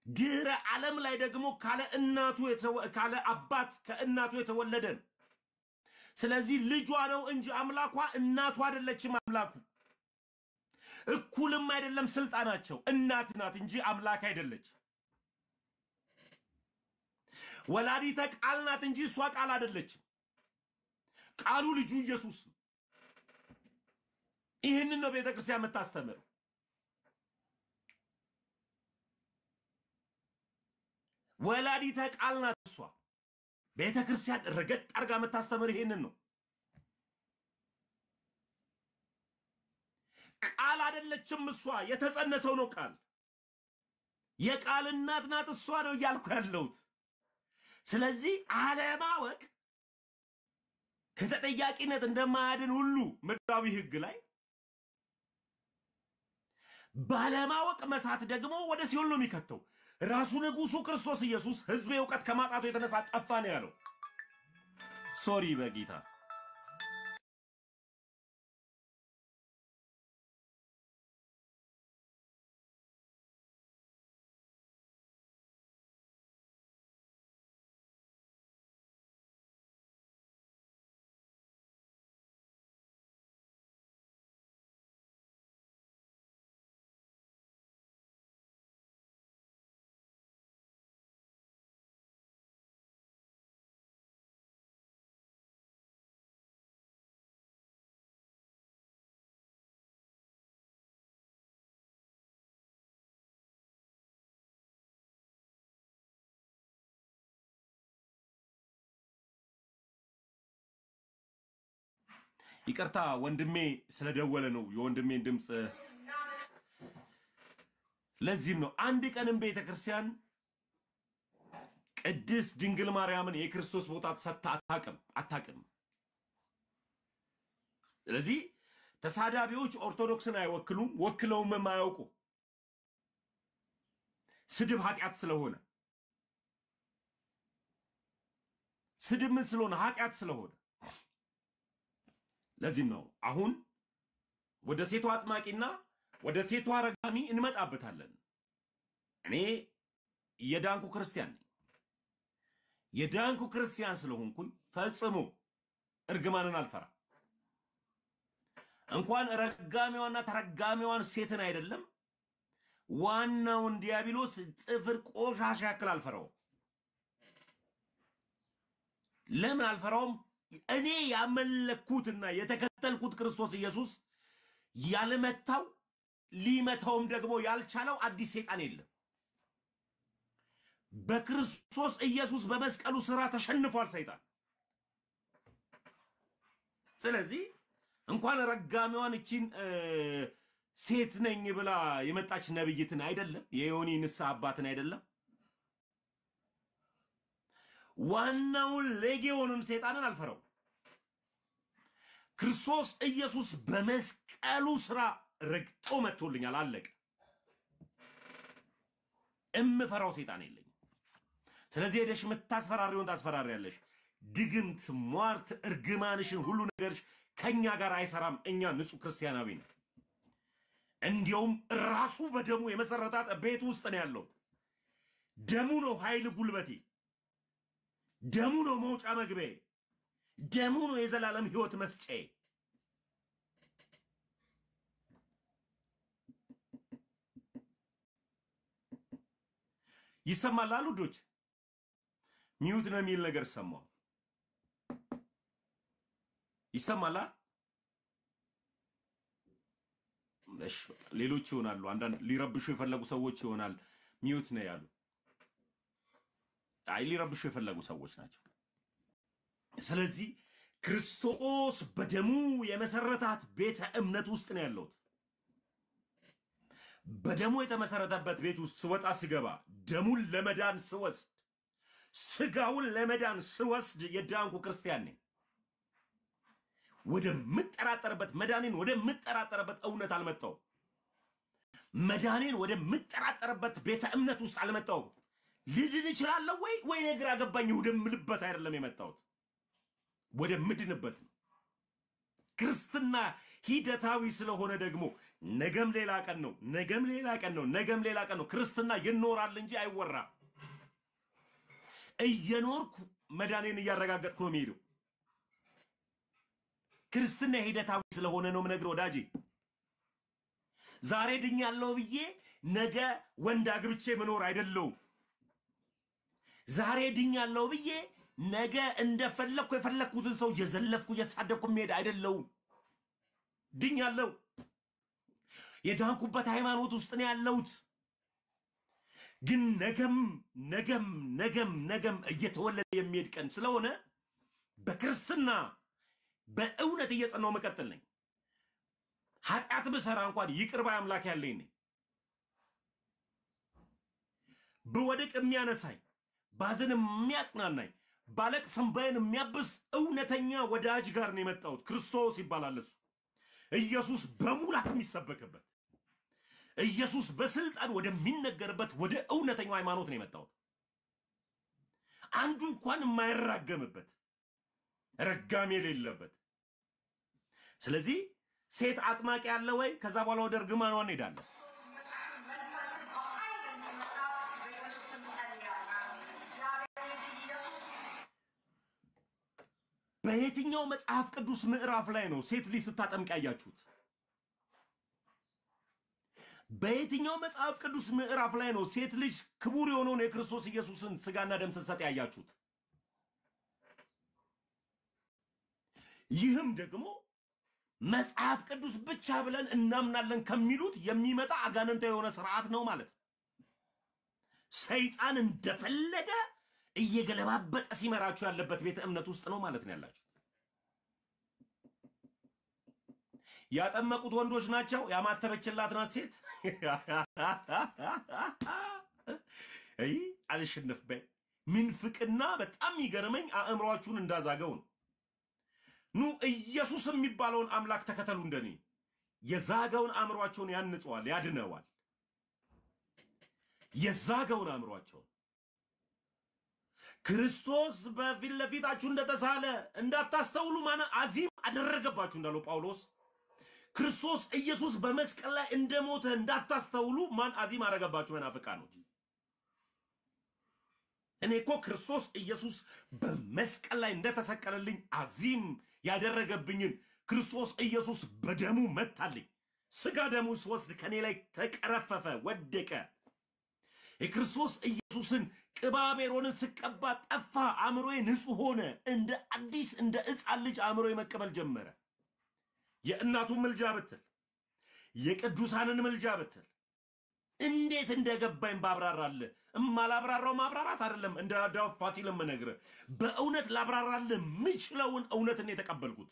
ድህረ ዓለም ላይ ደግሞ ካለ አባት ከእናቱ የተወለደ ነው። ስለዚህ ልጇ ነው እንጂ አምላኳ እናቱ አይደለችም። አምላኩ እኩልም አይደለም ስልጣናቸው። እናት ናት እንጂ አምላክ አይደለች። ወላዲተ ቃል ናት እንጂ እሷ ቃል አይደለችም። ቃሉ ልጁ ኢየሱስ ነው። ይህንን ነው ቤተክርስቲያን የምታስተምረው። ወላዲተ ቃል ናት እሷ። ቤተክርስቲያን ረገጥ አርጋ የምታስተምር ይሄንን ነው። ቃል አይደለችም እሷ፣ የተጸነሰው ነው ቃል። የቃል እናት ናት እሷ ነው እያልኩ ያለሁት። ስለዚህ አለማወቅ ከተጠያቂነት እንደማያድን ሁሉ ምድራዊ ሕግ ላይ ባለማወቅ መሳት ደግሞ ወደ ሲኦል ነው የሚከተው። ራሱ ንጉሱ ክርስቶስ ኢየሱስ ሕዝብ እውቀት ከማጣቱ የተነሳ ጠፋ ነው ያለው። ሶሪ በጌታ ይቅርታ ወንድሜ ስለደወለ ነው የወንድሜን ድምጽ። ለዚህም ነው አንድ ቀንም ቤተክርስቲያን ቅድስት ድንግል ማርያምን የክርስቶስ ቦታ ተሰጥታ አታውቅም። ስለዚህ ተሳዳቢዎች ኦርቶዶክስን አይወክሉም፣ ወክለውም የማያውቁ ስድብ ኃጢአት ስለሆነ ስድብ ምን ስለሆነ ኃጢአት ስለሆነ ለዚህም ነው አሁን ወደ ሴቷ አጥማቂና ወደ ሴቷ ረጋሚ እንመጣበታለን። እኔ የዳንኩ ክርስቲያን ነኝ። የዳንኩ ክርስቲያን ስለሆንኩኝ ፈጽሞ እርግማንን አልፈራ። እንኳን ረጋሚዋና ተረጋሚዋን ሴትን አይደለም ዋናውን ዲያብሎስ ጥፍር ቆሻሻ ያክል አልፈራው። ለምን አልፈራውም? እኔ ያመለኩትና የተከተልኩት ክርስቶስ ኢየሱስ ያልመታው ሊመታውም ደግሞ ያልቻለው አዲስ ሰይጣን የለም። በክርስቶስ ኢየሱስ በመስቀሉ ሥራ ተሸንፏል ሰይጣን። ስለዚህ እንኳን ረጋሚዋን እቺን ሴት ነኝ ብላ የመጣች ነብይትን አይደለም የዮኒ ንስሐ አባትን አይደለም ዋናውን ሌጌዮንን ሰይጣንን አልፈራው። ክርስቶስ ኢየሱስ በመስቀሉ ሥራ ረግጦ መጥቶልኛል፣ አለቀ። እምፈራው ሰይጣን የለኝም። ስለዚህ ሄደሽ የምታስፈራሪውን ታስፈራሪያለሽ። ድግምት፣ ሟርት፣ እርግማንሽን ሁሉ ነገርሽ ከኛ ጋር አይሰራም። እኛ ንጹህ ክርስቲያናዊ ነን። እንዲያውም ራሱ በደሙ የመሰረታት ቤት ውስጥ ነው ያለው። ደሙ ነው ኃይል ጉልበቴ፣ ደሙ ነው መውጫ መግቢያ፣ ደሙ ነው የዘላለም ሕይወት መስጫዬ። ይሰማል አሉ ዶች ሚውት ነው የሚል ነገር ሰማው ይሰማል እሺ ሌሎች ይሆናሉ አንዳንድ ሊረብሹ የፈለጉ ሰዎች ይሆናል ሚውት ነው ያሉ አይ ሊረብሹ የፈለጉ ሰዎች ናቸው ስለዚህ ክርስቶስ በደሙ የመሰረታት ቤተ እምነት ውስጥ ነው ያለው በደሙ የተመሰረተበት ቤት ውስጥ ስወጣ ስገባ ደሙን ለመዳን ስወስድ ስጋውን ለመዳን ስወስድ የዳንኩ ክርስቲያን ነኝ ወደ ምጠራጠርበት መዳኔን ወደ ምጠራጠርበት እውነት አልመጣው መዳኔን ወደ ምጠራጠርበት ቤተ እምነት ውስጥ አልመጣው ልድን ይችላል ወይ ነገር አገባኝ ወደ ምልበት አይደለም የመጣሁት ወደ ምድንበት ክርስትና ሂደታዊ ስለሆነ ደግሞ ነገም ሌላ ቀን ነው ክርስትና ይኖራል እንጂ አይወራ እየኖርኩ መዳኔን ያረጋግጥኩ ነው የሚሄደው ክርስትና ሂደታዊ ስለሆነ ነው ምነግር ወዳጄ ዛሬ ድኛለሁ ብዬ ነገ ወንድ አግብቼ መኖር አይደለው ዛሬ ድኛለሁ ብዬ ነገ እንደፈለኩ የፈለኩትን ሰው የዘለፍኩ የተሳደብኩ መሄድ አይደለው ድኛለሁ የዳንኩበት ሃይማኖት ውስጥ ነው ያለሁት ግን ነገም እየተወለደ የሚሄድ ቀን ስለሆነ በክርስትና በእውነት እየጸናው መቀጠል ነኝ ኃጢአት ብሰራ እንኳን ይቅር ባይ አምላክ ያለኝ ነኝ በወድቅ የሚያነሳኝ ባዘን የሚያጽናናኝ ባለቅ ሰንባይን የሚያብስ እውነተኛ ወዳጅ ጋር ነው የመጣሁት ክርስቶስ ይባላል እሱ ኢየሱስ በሙላት የሚሰበከበት ኢየሱስ በስልጣን ወደሚነገርበት ወደ እውነተኛው ሃይማኖት ነው የመጣሁት አንዱ እንኳን የማይራገምበት ረጋም የሌለበት ስለዚህ ሴት አጥማቂ ያለ ወይ ከዛ በኋላ ወደ እርግማኗ እንሄዳለን በየትኛው መጽሐፍ ቅዱስ ምዕራፍ ላይ ነው ሴት ልጅ ስታጠምቅ ያያችሁት በየትኛው መጽሐፍ ቅዱስ ምዕራፍ ላይ ነው ሴት ልጅ ክቡር የሆነውን የክርስቶስ ኢየሱስን ስጋና ደም ስትሰጥ ያያችሁት ይህም ደግሞ መጽሐፍ ቅዱስ ብቻ ብለን እናምናለን ከሚሉት የሚመጣ አጋንንታዊ የሆነ ስርዓት ነው ማለት ሰይጣን እንደፈለገ እየገለባበጠ ሲመራችሁ ያለበት ቤተ እምነት ውስጥ ነው ማለት ነው ያላችሁ ያጠመቁት ወንዶች ናቸው ያማተበችላት ናት ሴት አይ አልሽነፍ በይ ምንፍቅና በጣም ይገርመኝ አእምሮአችሁን እንዳዛገው ኑ ኢየሱስ የሚባለውን አምላክ ተከተሉ እንደኔ የዛገውን አእምሮአቸውን ያንጸዋል ያድነዋል የዛገውን አእምሮአቸውን ክርስቶስ በፊት ለፊታችሁ እንደተሳለ እንዳታስተውሉ ማን አዚም አደረገባችሁ እንዳለው ጳውሎስ ክርስቶስ ኢየሱስ በመስቀል ላይ እንደሞተ እንዳታስተውሉ ማን አዚም አደረገባችሁ መናፍቃኖች እኔ እኮ ክርስቶስ ኢየሱስ በመስቀል ላይ እንደተሰቀለልኝ አዚም ያደረገብኝን ክርስቶስ ኢየሱስ በደሙ መታልኝ ስጋ ደሙ ወስድ ከኔ ላይ ተቀረፈፈ ወደቀ የክርስቶስ ኢየሱስን ቅባቤሮንን ስቀባ ጠፋ አእምሮዬ ንጹህ ሆነ እንደ አዲስ እንደ ሕፃን ልጅ አእምሮዬ መቀበል ጀመረ የእናቱን ምልጃ ብትል የቅዱሳንን ምልጃ ብትል እንዴት እንደገባኝ ባብራራለ እማላብራራው ማብራራት አይደለም እንደ ዳው ፋሲልም ነግረ በእውነት ላብራራለ ምችለውን እውነትን የተቀበልኩት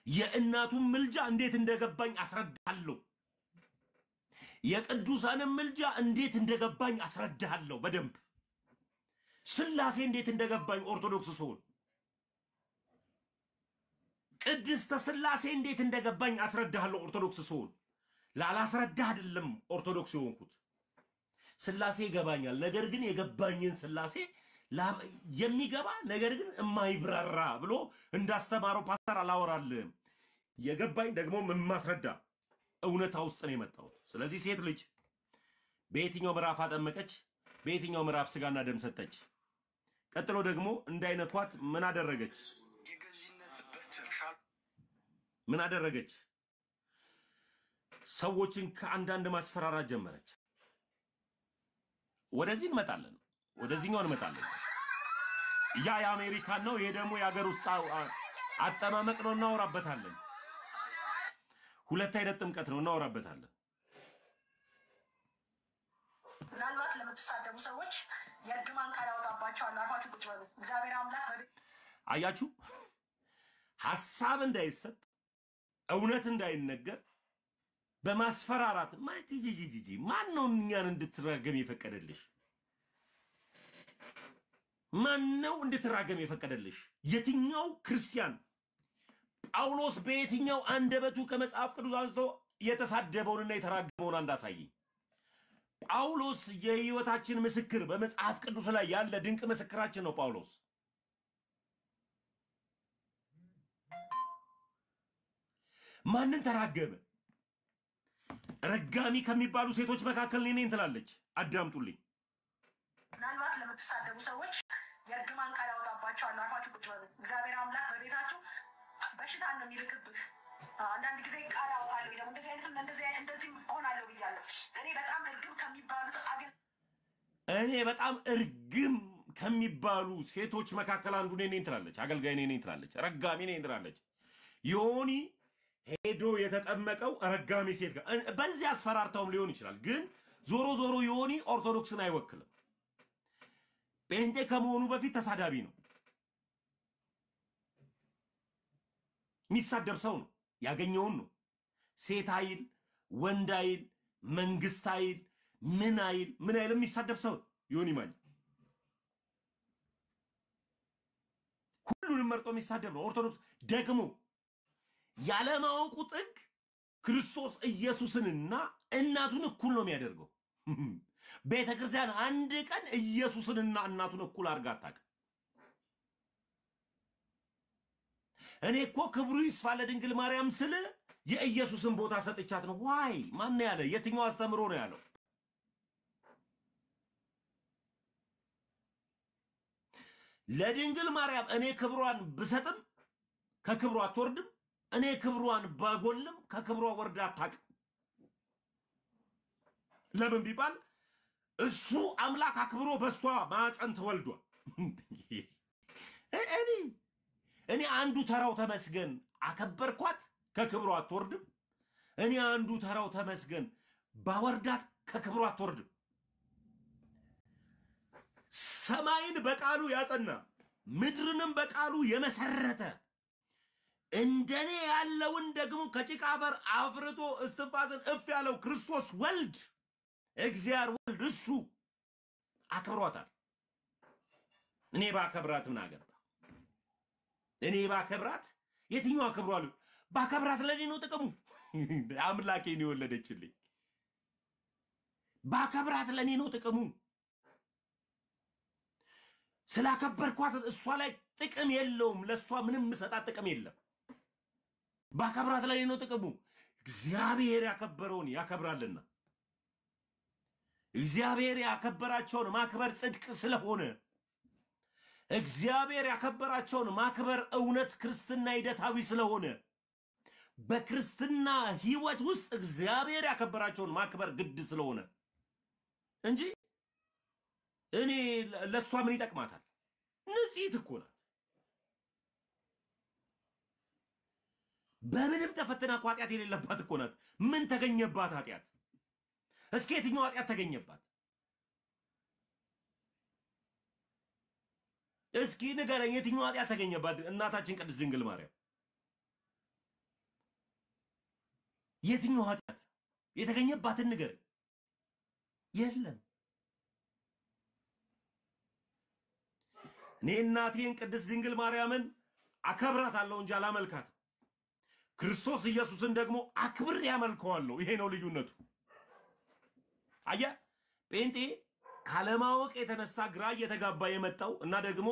የእናቱን ምልጃ እንዴት እንደገባኝ አስረዳለሁ የቅዱሳንን ምልጃ እንዴት እንደገባኝ አስረዳለሁ በደንብ ስላሴ እንዴት እንደገባኝ ኦርቶዶክስ ሶል ቅድስተ ስላሴ እንዴት እንደገባኝ አስረዳለሁ ኦርቶዶክስ ሶል ላላስረዳ አይደለም ኦርቶዶክስ የሆንኩት ስላሴ ይገባኛል ነገር ግን የገባኝን ስላሴ የሚገባ ነገር ግን የማይብራራ ብሎ እንዳስተማረው ፓስተር አላወራልም የገባኝ ደግሞ ማስረዳ እውነታ ውስጥ ነው የመጣው ስለዚህ ሴት ልጅ በየትኛው ምዕራፍ አጠመቀች በየትኛው ምዕራፍ ስጋና ደም ሰጠች ቀጥሎ ደግሞ እንዳይነኳት ምን አደረገች ምን አደረገች ሰዎችን ከአንዳንድ ማስፈራራት ጀመረች ወደዚህ እንመጣለን፣ ወደዚህኛው እንመጣለን። ያ የአሜሪካን ነው፣ ይሄ ደግሞ የሀገር ውስጥ አጠማመቅ ነው፣ እናወራበታለን። ሁለት አይነት ጥምቀት ነው፣ እናወራበታለን። ምናልባት ለምትሳደቡ ሰዎች የእርግማን ቃል ያወጣባቸዋል። አርፋችሁ ቁጭ በሉ። እግዚአብሔር አምላክ አያችሁ፣ ሐሳብ እንዳይሰጥ እውነት እንዳይነገር በማስፈራራት ማን ነው እኛን እንድትራገም የፈቀደልሽ? ማን ነው እንድትራገም የፈቀደልሽ? የትኛው ክርስቲያን ጳውሎስ በየትኛው አንደበቱ ከመጽሐፍ ቅዱስ አንስቶ የተሳደበውንና የተራገመውን አንዳሳየኝ። ጳውሎስ የህይወታችን ምስክር በመጽሐፍ ቅዱስ ላይ ያለ ድንቅ ምስክራችን ነው። ጳውሎስ ማንን ተራገመ? ረጋሚ ከሚባሉ ሴቶች መካከል እኔ ነኝ ትላለች። አዳምጡልኝ። ምናልባት ለምትሳደቡ ሰዎች የእርግማን ቃል ያወጣባቸዋል። አርፋችሁ ቁጭ በሉ። እግዚአብሔር አምላክ በቤታችሁ በሽታን ነው የሚልክብህ። አንዳንድ ጊዜ ቃል ያወጣለሁ ደግሞ እንደዚህ ሆናለሁ ብያለሁ። እኔ በጣም እርግም ከሚባሉ ሴቶች መካከል አንዱ እኔ ነኝ ትላለች። አገልጋይ እኔ ነኝ ትላለች። ረጋሚ ነኝ ትላለች። ዮኒ ሄዶ የተጠመቀው ረጋሚ ሴት ጋር በዚህ አስፈራርተውም ሊሆን ይችላል። ግን ዞሮ ዞሮ ዮኒ ኦርቶዶክስን አይወክልም። ጴንጤ ከመሆኑ በፊት ተሳዳቢ ነው። የሚሳደብ ሰው ነው። ያገኘውን ነው። ሴት አይል፣ ወንድ አይል፣ መንግስት አይል፣ ምን አይል የሚሳደብ ሰው ዮኒ ማኛ ሁሉንም መርጦ የሚሳደብ ነው። ኦርቶዶክስ ደግሞ ያለማወቁ ጥግ ክርስቶስ ኢየሱስንና እናቱን እኩል ነው የሚያደርገው። ቤተክርስቲያን አንድ ቀን ኢየሱስንና እናቱን እኩል አድርጋ አታውቅም። እኔ እኮ ክብሩ ይስፋ ለድንግል ማርያም ስለ የኢየሱስን ቦታ ሰጥቻት ነው። ዋይ ማን ያለ? የትኛው አስተምሮ ነው ያለው? ለድንግል ማርያም እኔ ክብሯን ብሰጥም ከክብሯ አትወርድም። እኔ ክብሯን ባጎልም ከክብሯ ወርዳ አታውቅም። ለምን ቢባል እሱ አምላክ አክብሮ በሷ ማፀን ተወልዷል። እኔ አንዱ ተራው ተመስገን አከበርኳት ከክብሯ አትወርድም። እኔ አንዱ ተራው ተመስገን ባወርዳት ከክብሯ አትወርድም። ሰማይን በቃሉ ያጸና ምድርንም በቃሉ የመሰረተ እንደኔ ያለውን ደግሞ ከጭቃ አፈር አፍርቶ እስትንፋስን እፍ ያለው ክርስቶስ ወልድ እግዚአብሔር ወልድ እሱ አክብሯታል። እኔ ባከብራት ምን አገባ? እኔ ባከብራት የትኛው አክብሯል? ባከብራት ለኔ ነው ጥቅሙ። አምላኬ ነው የወለደችልኝ። ባከብራት ለኔ ነው ጥቅሙ። ስላከበርኳት እሷ ላይ ጥቅም የለውም። ለሷ ምንም መሰጣት ጥቅም የለም። ባከብራት ለኔ ነው ጥቅሙ። እግዚአብሔር ያከበረውን ያከብራልና እግዚአብሔር ያከበራቸውን ማክበር ጽድቅ ስለሆነ እግዚአብሔር ያከበራቸውን ማክበር እውነት ክርስትና ሂደታዊ ስለሆነ በክርስትና ህይወት ውስጥ እግዚአብሔር ያከበራቸውን ማክበር ግድ ስለሆነ እንጂ እኔ ለሷ ምን ይጠቅማታል? ንጽሕት እኮ ናት። በምንም ተፈተና ኃጢአት የሌለባት እኮ ናት። ምን ተገኘባት ኃጢአት? እስኪ የትኛው ኃጢአት ተገኘባት? እስኪ ንገረኝ፣ የትኛው ኃጢአት ተገኘባት? እናታችን ቅድስት ድንግል ማርያም የትኛው ኃጢአት የተገኘባትን ንገረኝ። የለም። እኔ እናቴን ቅድስት ድንግል ማርያምን አከብራታለሁ እንጂ አላመልካትም። ክርስቶስ ኢየሱስን ደግሞ አክብሬ አመልከዋለሁ። ይሄ ነው ልዩነቱ። አያ ጴንጤ ካለማወቅ የተነሳ ግራ እየተጋባ የመጣው እና ደግሞ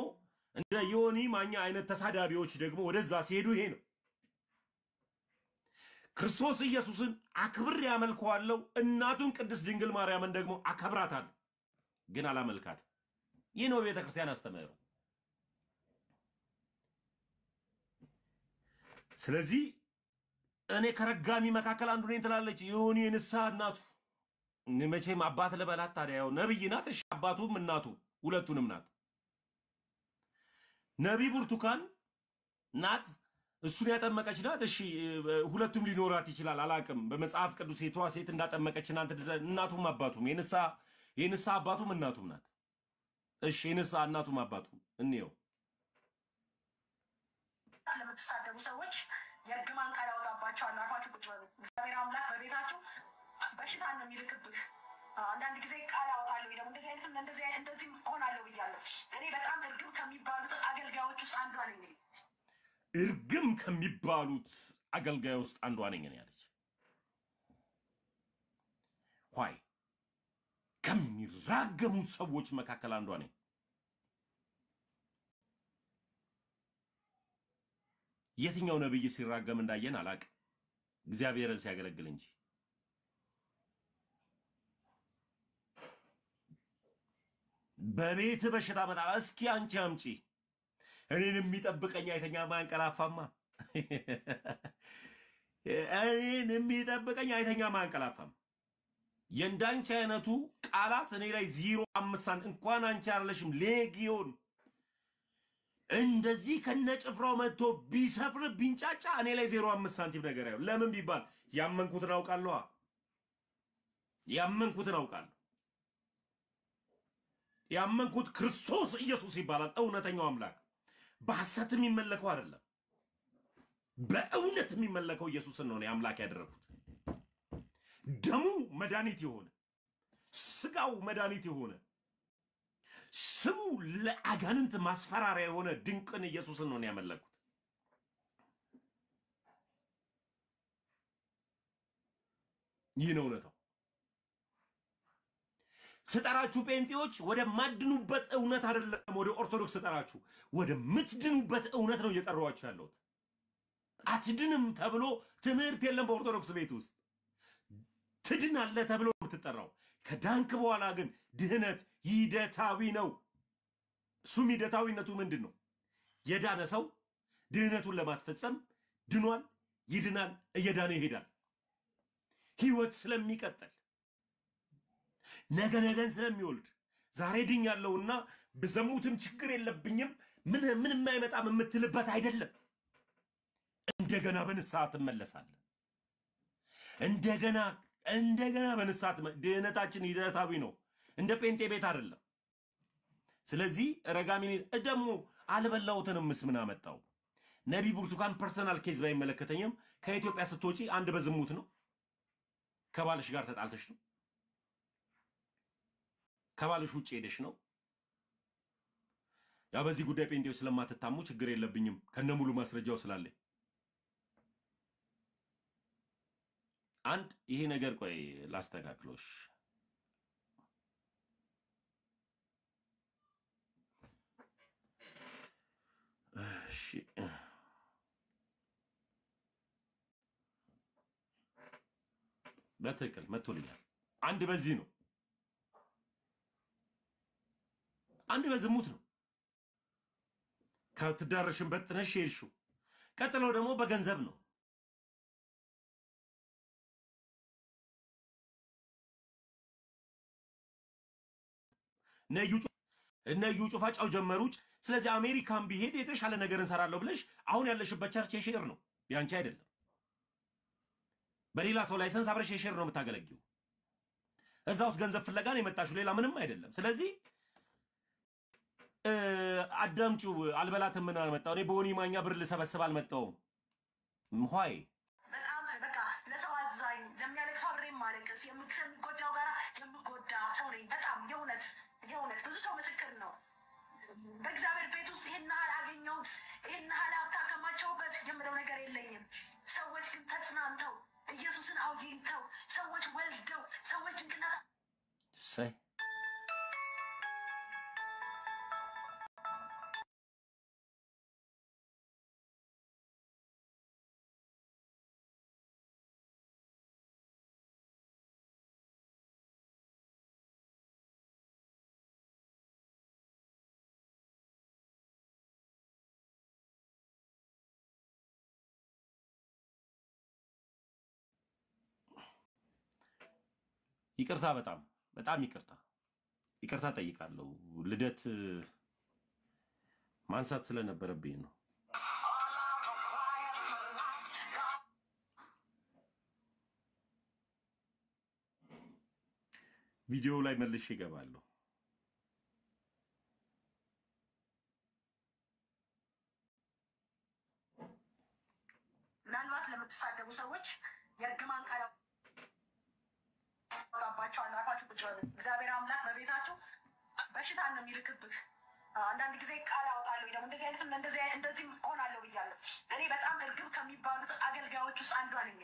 እንደ ዮኒ ማኛ አይነት ተሳዳቢዎች ደግሞ ወደዛ ሲሄዱ ይሄ ነው። ክርስቶስ ኢየሱስን አክብሬ አመልከዋለሁ፣ እናቱን ቅድስት ድንግል ማርያምን ደግሞ አከብራታለሁ፣ ግን አላመልካትም። ይህ ነው ቤተክርስቲያን አስተምህሮ። ስለዚህ እኔ ከረጋሚ መካከል አንዱ ነኝ ትላለች ዮኒ። ንስሐ እናቱ መቼም አባት ለበላት ታዲያ ያው ነብይ ናት። እሺ አባቱም እናቱ ሁለቱንም ናት። ነብይ ብርቱካን ናት፣ እሱን ያጠመቀች ናት። እሺ ሁለቱም ሊኖራት ይችላል አላቅም። በመጽሐፍ ቅዱስ ሴቷ ሴት እንዳጠመቀች እናቱም አባቱም የንሳ አባቱም እናቱም ናት። እሺ የንሳ እናቱም አባቱም እንየው። ለምትሳደቡ ሰዎች የእርግማን ቃል ያወጣባቸዋል። አርፋችሁ ቁጭ በሉ። እግዚአብሔር አምላክ በቤታችሁ በሽታ ነው የሚልክብህ። አንዳንድ ጊዜ ቃል አወጣለሁ ወይ ደግሞ እንደዚህ ሆናለሁ ብያለሁ። እኔ በጣም እርግም ከሚባሉት አገልጋዮች ውስጥ አንዷ ነኝ። እርግም ከሚባሉት አገልጋዮች ውስጥ አንዷ ነኝ ያለች ሆይ ከሚራገሙት ሰዎች መካከል አንዷ ነኝ። የትኛው ነብይ ሲራገም እንዳየን አላቅ፣ እግዚአብሔርን ሲያገለግል እንጂ። በቤት በሽታ መጣ። እስኪ አንቺ አምጪ። እኔን የሚጠብቀኝ አይተኛ ማንቀላፋማ። እኔን የሚጠብቀኝ አይተኛ ማንቀላፋም። የእንዳንቺ አይነቱ ቃላት እኔ ላይ 0.5 እንኳን አንቺ አይደለሽም ሌጊዮን እንደዚህ ከነጭፍራው መጥቶ ቢሰፍር ቢንጫጫ እኔ ላይ 0.5 ሳንቲም ነገር አይው። ለምን ቢባል ያመንኩትን አውቃለሁ። ያመንኩት ክርስቶስ ኢየሱስ ይባላል እውነተኛው አምላክ። በሐሰት የሚመለከው አይደለም፣ በእውነት የሚመለከው ኢየሱስን ነው አምላክ ያደረኩት። ደሙ መድኃኒት የሆነ ስጋው መድኃኒት የሆነ ስሙ ለአጋንንት ማስፈራሪያ የሆነ ድንቅን ኢየሱስን ነው ያመለኩት። ይህ ነው እውነታው። ስጠራችሁ ጴንጤዎች ወደ ማድኑበት እውነት አይደለም፣ ወደ ኦርቶዶክስ ስጠራችሁ ወደ ምትድኑበት እውነት ነው እየጠራኋችሁ ያለሁት። አትድንም ተብሎ ትምህርት የለም በኦርቶዶክስ ቤት ውስጥ። ትድናለህ ተብሎ የምትጠራው ከዳንክ በኋላ ግን ድህነት ሂደታዊ ነው። እሱም ሂደታዊነቱ ምንድን ነው? የዳነ ሰው ድህነቱን ለማስፈጸም ድኗል፣ ይድናል፣ እየዳነ ይሄዳል። ህይወት ስለሚቀጥል ነገን ስለሚወልድ ዛሬ ድኛለሁና በዘሙትም ችግር የለብኝም ምንም አይመጣም የምትልበት አይደለም። እንደገና በንስሐ ትመለሳለህ። እንደገና በንስሐ ድህነታችን ሂደታዊ ነው፣ እንደ ጴንጤ ቤት አይደለም። ስለዚህ ረጋሚኒ ደግሞ አልበላሁትንም ምን አመጣው? ነብይ ብርቱካን ፐርሰናል ኬዝ ባይመለከተኝም ከኢትዮጵያ ስትወጪ አንድ በዝሙት ነው፣ ከባልሽ ጋር ተጣልተሽ ነው፣ ከባልሽ ውጪ ሄደሽ ነው። ያው በዚህ ጉዳይ ጴንጤው ስለማትታሙ ችግር የለብኝም ከነሙሉ ማስረጃው ስላለኝ። አንድ ይሄ ነገር ቆይ ላስተካክሎሽ። እሺ በትክክል መጥቶልኛል። አንድ በዚህ ነው፣ አንድ በዝሙት ነው ከትዳርሽበት ጥነሽ ሄድሽው። ቀጥሎ ደግሞ በገንዘብ ነው። ነዩ ጩፋ ጫው ጀመሩ። ስለዚህ አሜሪካን ቢሄድ የተሻለ ነገር እንሰራለሁ ብለሽ አሁን ያለሽበት ቸርች የሼር ነው፣ ያንቺ አይደለም። በሌላ ሰው ላይሰንስ አብረሽ የሼር ነው የምታገለግዩ። እዛ ውስጥ ገንዘብ ፍለጋ ነው የመጣሽው፣ ሌላ ምንም አይደለም። ስለዚህ አዳምጩ። አልበላትም ምን አልመጣው? እኔ በሆኒ ማኛ ብር ልሰበስብ አልመጣውም። ሆይ በጣም በቃ ለሰው አዛኝ፣ ለሚያለቅሰው አብሬ ማለቅስ፣ የሚጎዳው ጋር የምጎዳ ሰው ነኝ። በጣም የእውነት ብዙ ሰው ምስክር ነው። በእግዚአብሔር ቤት ውስጥ ይሄን ያህል አገኘሁት፣ ይሄን ያህል ሀብት አከማቸውበት የምለው ነገር የለኝም። ሰዎች ግን ተጽናንተው ኢየሱስን አግኝተው ሰዎች ወልደው ሰዎች ጭንቅላት ይቅርታ በጣም ይቅርታ ጠይቃለሁ። ልደት ማንሳት ስለነበረብኝ ነው። ቪዲዮ ላይ መልሼ እገባለሁ። ምናልባት ለምትሳደቡ ሰዎች የእርግማን ቃል ያወጣባቸዋል። አፋችሁ ቁጭ በሉ። እግዚአብሔር አምላክ በቤታችሁ በሽታ ነው የሚልክብህ። አንዳንድ ጊዜ ቃል አወጣለሁ ደግሞ እንደዚህ ሆናለሁ ብያለሁ። እኔ በጣም እርግብ ከሚባሉት አገልጋዮች ውስጥ አንዷ ነኝ።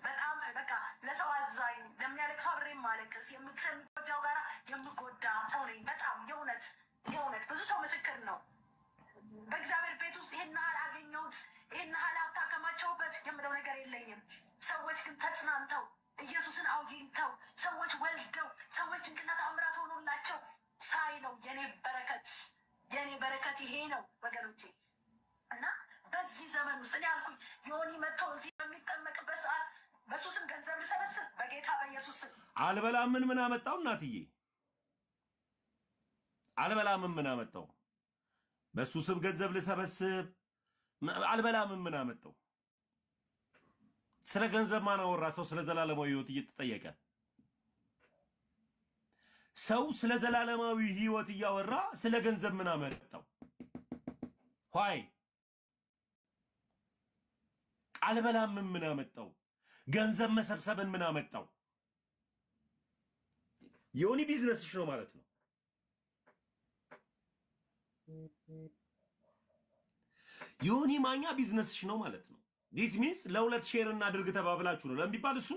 በጣም በቃ ለሰው አዛኝ፣ ለሚያለቅሰው አብሬ ማለቅስ፣ የሚጎዳው ጋራ የምጎዳ ሰው ነኝ። በጣም የእውነት ብዙ ሰው ምስክር ነው። በእግዚአብሔር ቤት ውስጥ ይሄን ያህል አገኘሁት፣ ይሄን ያህል ሀብት አከማቸውበት የምለው ነገር የለኝም። ሰዎች ግን ተጽናንተው ኢየሱስን አውግኝተው ሰዎች ወልደው ሰዎች ድንቅና ተአምራት ሆኖላቸው ሳይ ነው የኔ በረከት ይሄ ነው ወገኖቼ። እና በዚህ ዘመን ውስጥ እኔ አልኩኝ ዮኒ መጥቶ እዚህ በሚጠመቅበት ሰዓት በሱ ስም ገንዘብ ልሰበስብ በጌታ በኢየሱስ ስም አልበላምን ምን አመጣው? እናትዬ አልበላምን ምን አመጣው? በሱ ስም ገንዘብ ልሰበስብ አልበላምን ምን አመጣው? ስለ ገንዘብ ማን አወራ? ሰው ስለ ዘላለማዊ ህይወት እየተጠየቀ ሰው ስለ ዘላለማዊ ህይወት እያወራ ስለ ገንዘብ ምን አመጣው? ሆይ አልበላምን ምን አመጣው? ገንዘብ መሰብሰብን ምን አመጣው? ዮኒ ቢዝነስሽ ነው ማለት ነው። ዮኒ ማኛ ቢዝነስሽ ነው ማለት ነው። ዲስ ሚንስ ለሁለት ሼር እናድርግ ተባብላችሁ ነው ለሚባል እሱ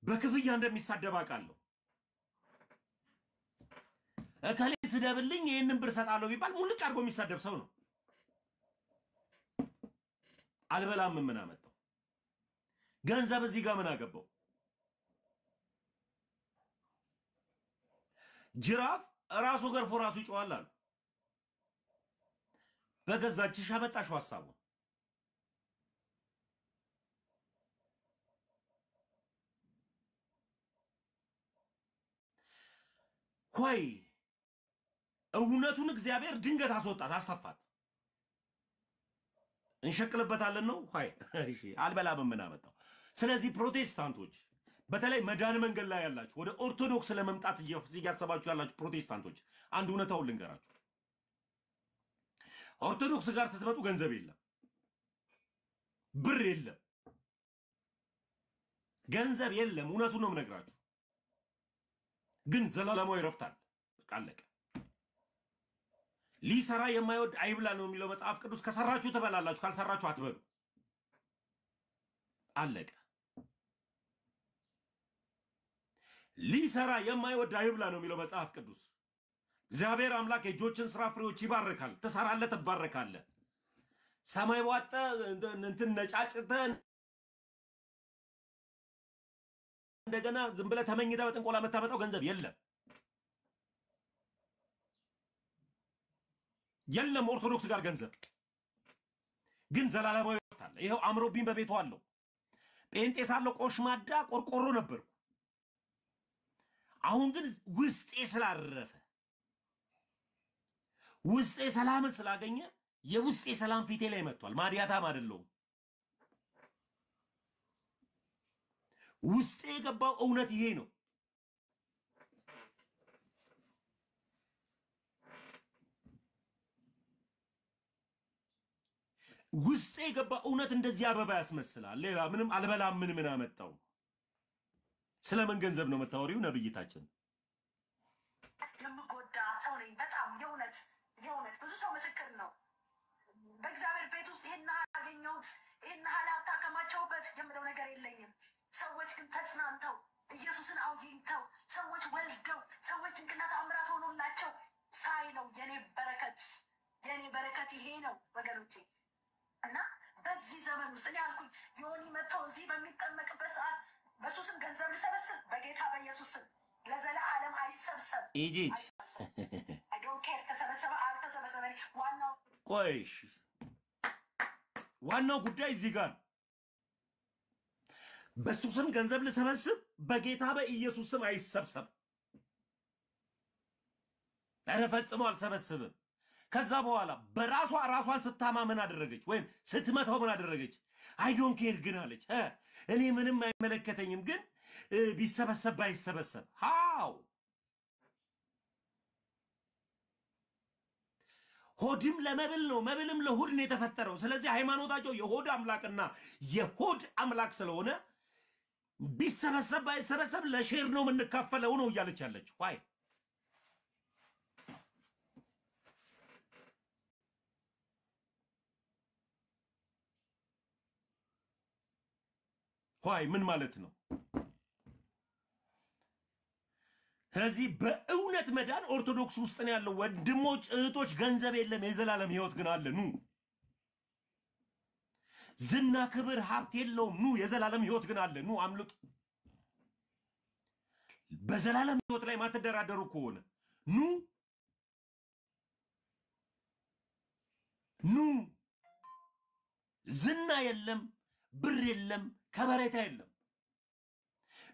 በክፍያ እንደሚሳደብ አውቃለሁ። እከሌ ስደብልኝ ይሄንን ብር ሰጣለሁ ቢባል ሙልጭ አድርጎ የሚሳደብ ሰው ነው። አልበላም ምን አመጣው? ገንዘብ እዚህ ጋር ምን አገባው? ጅራፍ ራሱ ገርፎ ራሱ ይጮሃል አሉ። በገዛችሽ አመጣሽው ሐሳቡ ሆይ እውነቱን እግዚአብሔር ድንገት አስወጣት አስተፋት። እንሸቅልበታለን ነው ሆይ እሺ አልበላም ምን አመጣው? ስለዚህ ፕሮቴስታንቶች በተለይ መዳን መንገድ ላይ ያላችሁ ወደ ኦርቶዶክስ ለመምጣት እያሰባችሁ ያላችሁ ፕሮቴስታንቶች አንድ እውነታውን ልንገራችሁ። ኦርቶዶክስ ጋር ስትመጡ ገንዘብ የለም፣ ብር የለም፣ ገንዘብ የለም። እውነቱን ነው የምነግራችሁ። ግን ዘላለማዊ ረፍት አለ። በቃ አለቀ። ሊሰራ የማይወድ አይብላ ነው የሚለው መጽሐፍ ቅዱስ። ከሰራችሁ ትበላላችሁ፣ ካልሰራችሁ አትበሉ። አለቀ። ሊሰራ የማይወድ አይብላ ነው የሚለው መጽሐፍ ቅዱስ። እግዚአብሔር አምላክ የእጆችን ስራ ፍሬዎች ይባርካል። ትሰራለህ፣ ትባረካለህ። ሰማይ ዋጠ እንትን ነጫጭተን እንደገና ዝም ብለህ ተመኝተህ በጥንቆላ የምታመጣው ገንዘብ የለም የለም። ኦርቶዶክስ ጋር ገንዘብ ግን ዘላለማዊ ረፍት አለ። ይሄው አምሮብኝ በቤቱ አለው። ጴንጤ ሳለሁ ቆሽማዳ ቆርቆሮ ነበርኩ። አሁን ግን ውስጤ ስላረፈ ውስጤ ሰላምን ስላገኘ የውስጤ ሰላም ፊቴ ላይ መጥቷል። ማዲያታም አይደለሁም። ውስጤ የገባው እውነት ይሄ ነው። ውስጤ የገባው እውነት እንደዚህ አበባ ያስመስላል። ሌላ ምንም አልበላም ምን አመጣው? ስለምን ገንዘብ ነው መታወሪው? ነብይታችን የምጎዳ ሰው ነኝ። በጣም የእውነት ብዙ ሰው ምስክር ነው። በእግዚአብሔር ቤት ውስጥ ይሄን አገኘሁት፣ ይሄን ሀብት አከማቸውበት የምለው ነገር የለኝም። ሰዎች ግን ተጽናንተው ኢየሱስን አውግኝተው ሰዎች ወልደው ሰዎች ድንቅና ተአምራት ሆኖላቸው ሳይ ነው የኔ በረከት ይሄ ነው ወገኖቼ። እና በዚህ ዘመን ውስጥ እኔ አልኩኝ ዮኒ መጥቶ እዚህ በሚጠመቅበት ሰዓት በሱ ስም ገንዘብ ልሰበስብ በጌታ በኢየሱስ ስም ለዘለዓለም አይሰብሰብ። ኢጂት አይ ዶንት ኬር ተሰበሰበ አልተሰበሰበ። ዋናው ዋናው ጉዳይ እዚህ ጋር በሱ ስም ገንዘብ ልሰበስብ በጌታ በኢየሱስ ስም አይሰብሰብ። እኔ ፈጽሞ አልሰበስብም። ከዛ በኋላ ራሷን ስታማ ምን አደረገች? ወይም ስትመታው ምን አደረገች? አይ ዶንት ኬር ግን አለች። እኔ ምንም አይመለከተኝም ግን ቢሰበሰብ ባይሰበሰብ ሃው ሆድም ለመብል ነው መብልም ለሆድ ነው የተፈጠረው። ስለዚህ ሃይማኖታቸው የሆድ አምላክና የሆድ አምላክ ስለሆነ ቢሰበሰብ ባይሰበሰብ ለሼር ነው የምንካፈለው ነው እያለች ያለችው። ዋይ ምን ማለት ነው? ስለዚህ በእውነት መዳን ኦርቶዶክስ ውስጥ ነው ያለው። ወንድሞች እህቶች፣ ገንዘብ የለም የዘላለም ህይወት ግን አለ። ኑ ዝና ክብር ሀብት የለውም። ኑ የዘላለም ህይወት ግን አለ። ኑ አምልጡ። በዘላለም ህይወት ላይ ማትደራደሩ ከሆነ ኑ ዝና የለም፣ ብር የለም፣ ከበሬታ የለም።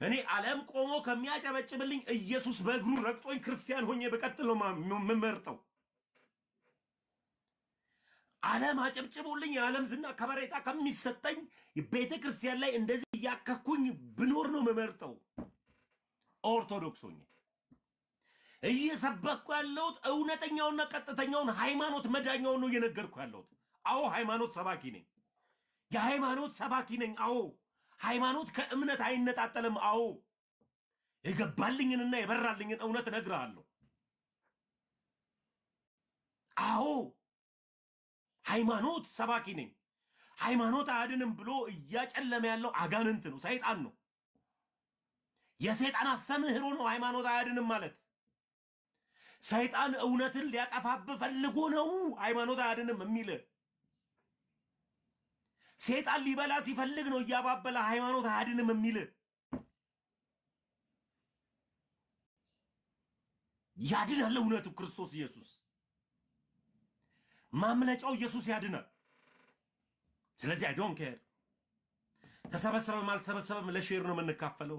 እኔ ዓለም ቆሞ ከሚያጨበጭብልኝ ኢየሱስ በእግሩ ረግጦኝ ክርስቲያን ሆኜ በቀጥል ነው የምመርጠው። ዓለም አጨብጭቡልኝ የዓለም ዝና ከበሬታ ከሚሰጠኝ ቤተ ክርስቲያን ላይ እንደዚህ እያከኩኝ ብኖር ነው የምመርጠው። ኦርቶዶክስ ሆኜ እየሰበኩ ያለሁት እውነተኛውና ቀጥተኛውን ሃይማኖት መዳኛውን ነው እየነገርኩ ያለሁት። አዎ ሃይማኖት ሰባኪ ነኝ። የሃይማኖት ሰባኪ ነኝ። አዎ ሃይማኖት ከእምነት አይነጣጠልም። አዎ የገባልኝንና የበራልኝን እውነት እነግርሃለሁ። አዎ ሃይማኖት ሰባኪ ነኝ። ሃይማኖት አያድንም ብሎ እያጨለመ ያለው አጋንንት ነው፣ ሰይጣን ነው። የሰይጣን አስተምህሮ ነው ሃይማኖት አያድንም ማለት። ሰይጣን እውነትን ሊያጠፋብህ ፈልጎ ነው ሃይማኖት አያድንም የሚል። ሰይጣን ሊበላ ሲፈልግ ነው እያባበለ ሃይማኖት አያድንም የሚል። ያድናል እውነቱ ክርስቶስ ኢየሱስ። ማምለጫው ኢየሱስ ያድናል። ስለዚህ አይ ዶንት ኬር ተሰበሰበም አልተሰበሰበም ለሼር ነው የምንካፈለው።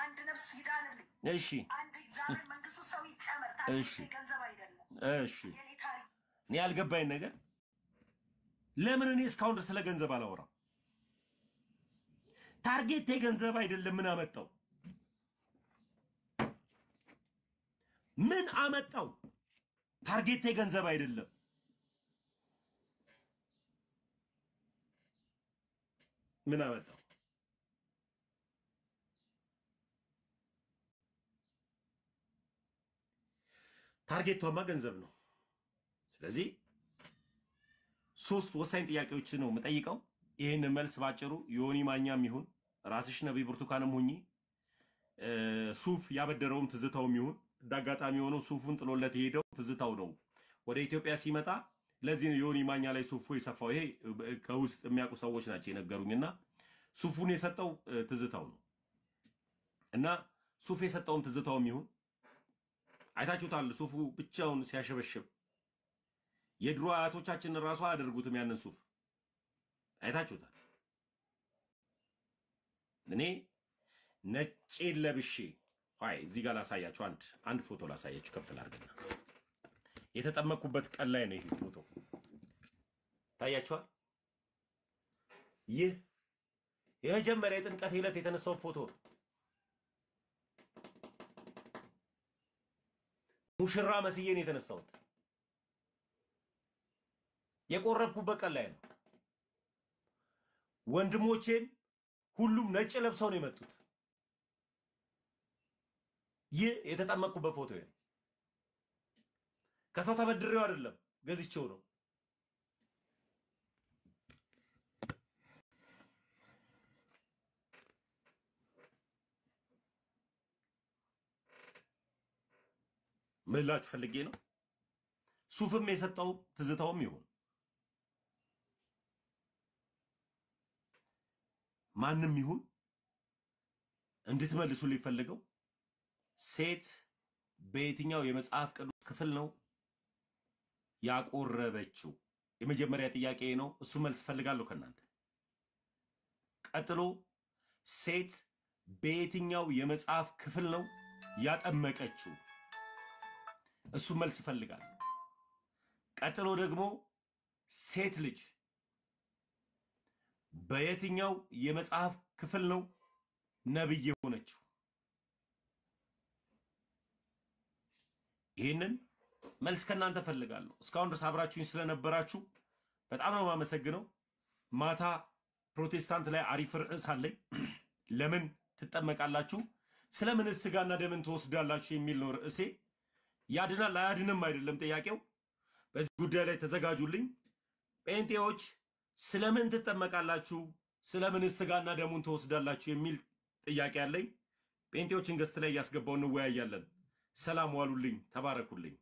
አንድ ነፍስ ይዳንልኝ። እሺ አንድ እግዚአብሔር መንግስቱ ሰው ይጨመር። እሺ ገንዘብ አይደለም። እሺ እኔ ያልገባኝ ነገር ለምን እኔ እስካሁን ድረስ ስለ ገንዘብ አላወራም? ታርጌቴ ገንዘብ አይደለም። ምን አመጣው? ምን አመጣው? ታርጌቴ ገንዘብ አይደለም። ምን አመጣው? ታርጌቷማ ገንዘብ ነው። ስለዚህ ሶስት ወሳኝ ጥያቄዎች ነው የምጠይቀው። ይሄን መልስ ባጭሩ ዮኒ ማኛም ይሁን ራስሽ ነብይ ብርቱካንም ሁኚ ሱፍ ያበደረውም ትዝታውም ይሁን ዳጋጣሚ ሆኖ ሱፉን ጥሎለት ሄደው ትዝታው ነው ወደ ኢትዮጵያ ሲመጣ። ለዚህ ነው ዮኒ ማኛ ላይ ሱፉ የሰፋው። ይሄ ከውስጥ የሚያውቁ ሰዎች ናቸው የነገሩኝና ሱፉን የሰጠው ትዝታው ነው እና ሱፍ የሰጠውም ትዝታውም ይሁን አይታችሁታል። ሱፉ ብቻውን ሲያሸበሽብ የድሮ አያቶቻችን ራሱ አያደርጉትም ያንን ሱፍ አይታችሁታል። እኔ ነጭ ለብሼ እዚህ ጋር ላሳያችሁ አንድ ፎቶ ላሳያችሁ። ከፍ ላድርግና የተጠመቅኩበት ቀን ላይ ነው ይሄ ፎቶ ታያችኋል። ይህ የመጀመሪያ የጥምቀት ዕለት የተነሳው ፎቶ ነው። ሙሽራ መስዬ ነው የተነሳሁት። የቆረብኩበት ቀን ላይ ነው። ወንድሞቼም ሁሉም ነጭ ለብሰው ነው የመጡት። ይህ የተጠመቅኩበት ፎቶ ነው። ከሰው ተበድሬው አይደለም ገዝቼው ነው። ምን ላችሁ ፈልጌ ነው። ሱፍም የሰጠው ትዝታውም ይሁን ማንም ይሁን እንድትመልሱ ሊፈልገው ሴት በየትኛው የመጽሐፍ ቅዱስ ክፍል ነው ያቆረበችው? የመጀመሪያ ጥያቄ ነው። እሱ መልስ ፈልጋለሁ ከናንተ። ቀጥሎ ሴት በየትኛው የመጽሐፍ ክፍል ነው ያጠመቀችው? እሱ መልስ ፈልጋለሁ። ቀጥሎ ደግሞ ሴት ልጅ በየትኛው የመጽሐፍ ክፍል ነው ነብይ የሆነችው? ይሄንን መልስ ከናንተ ፈልጋለሁ። እስካሁን ድረስ አብራችሁኝ ስለነበራችሁ በጣም ነው ማመሰግነው። ማታ ፕሮቴስታንት ላይ አሪፍ ርዕስ አለኝ። ለምን ትጠመቃላችሁ? ስለምን ስጋና ደምን ትወስዳላችሁ የሚል ነው ርዕሴ። ያድናል አያድንም አይደለም ጥያቄው። በዚህ ጉዳይ ላይ ተዘጋጁልኝ። ጴንጤዎች ስለምን ትጠመቃላችሁ? ስለምን ስጋና ደሙን ትወስዳላችሁ የሚል ጥያቄ አለኝ። ጴንጤዎችን ገስት ላይ ያስገባው እንወያያለን። ሰላም ዋሉልኝ። ተባረኩልኝ።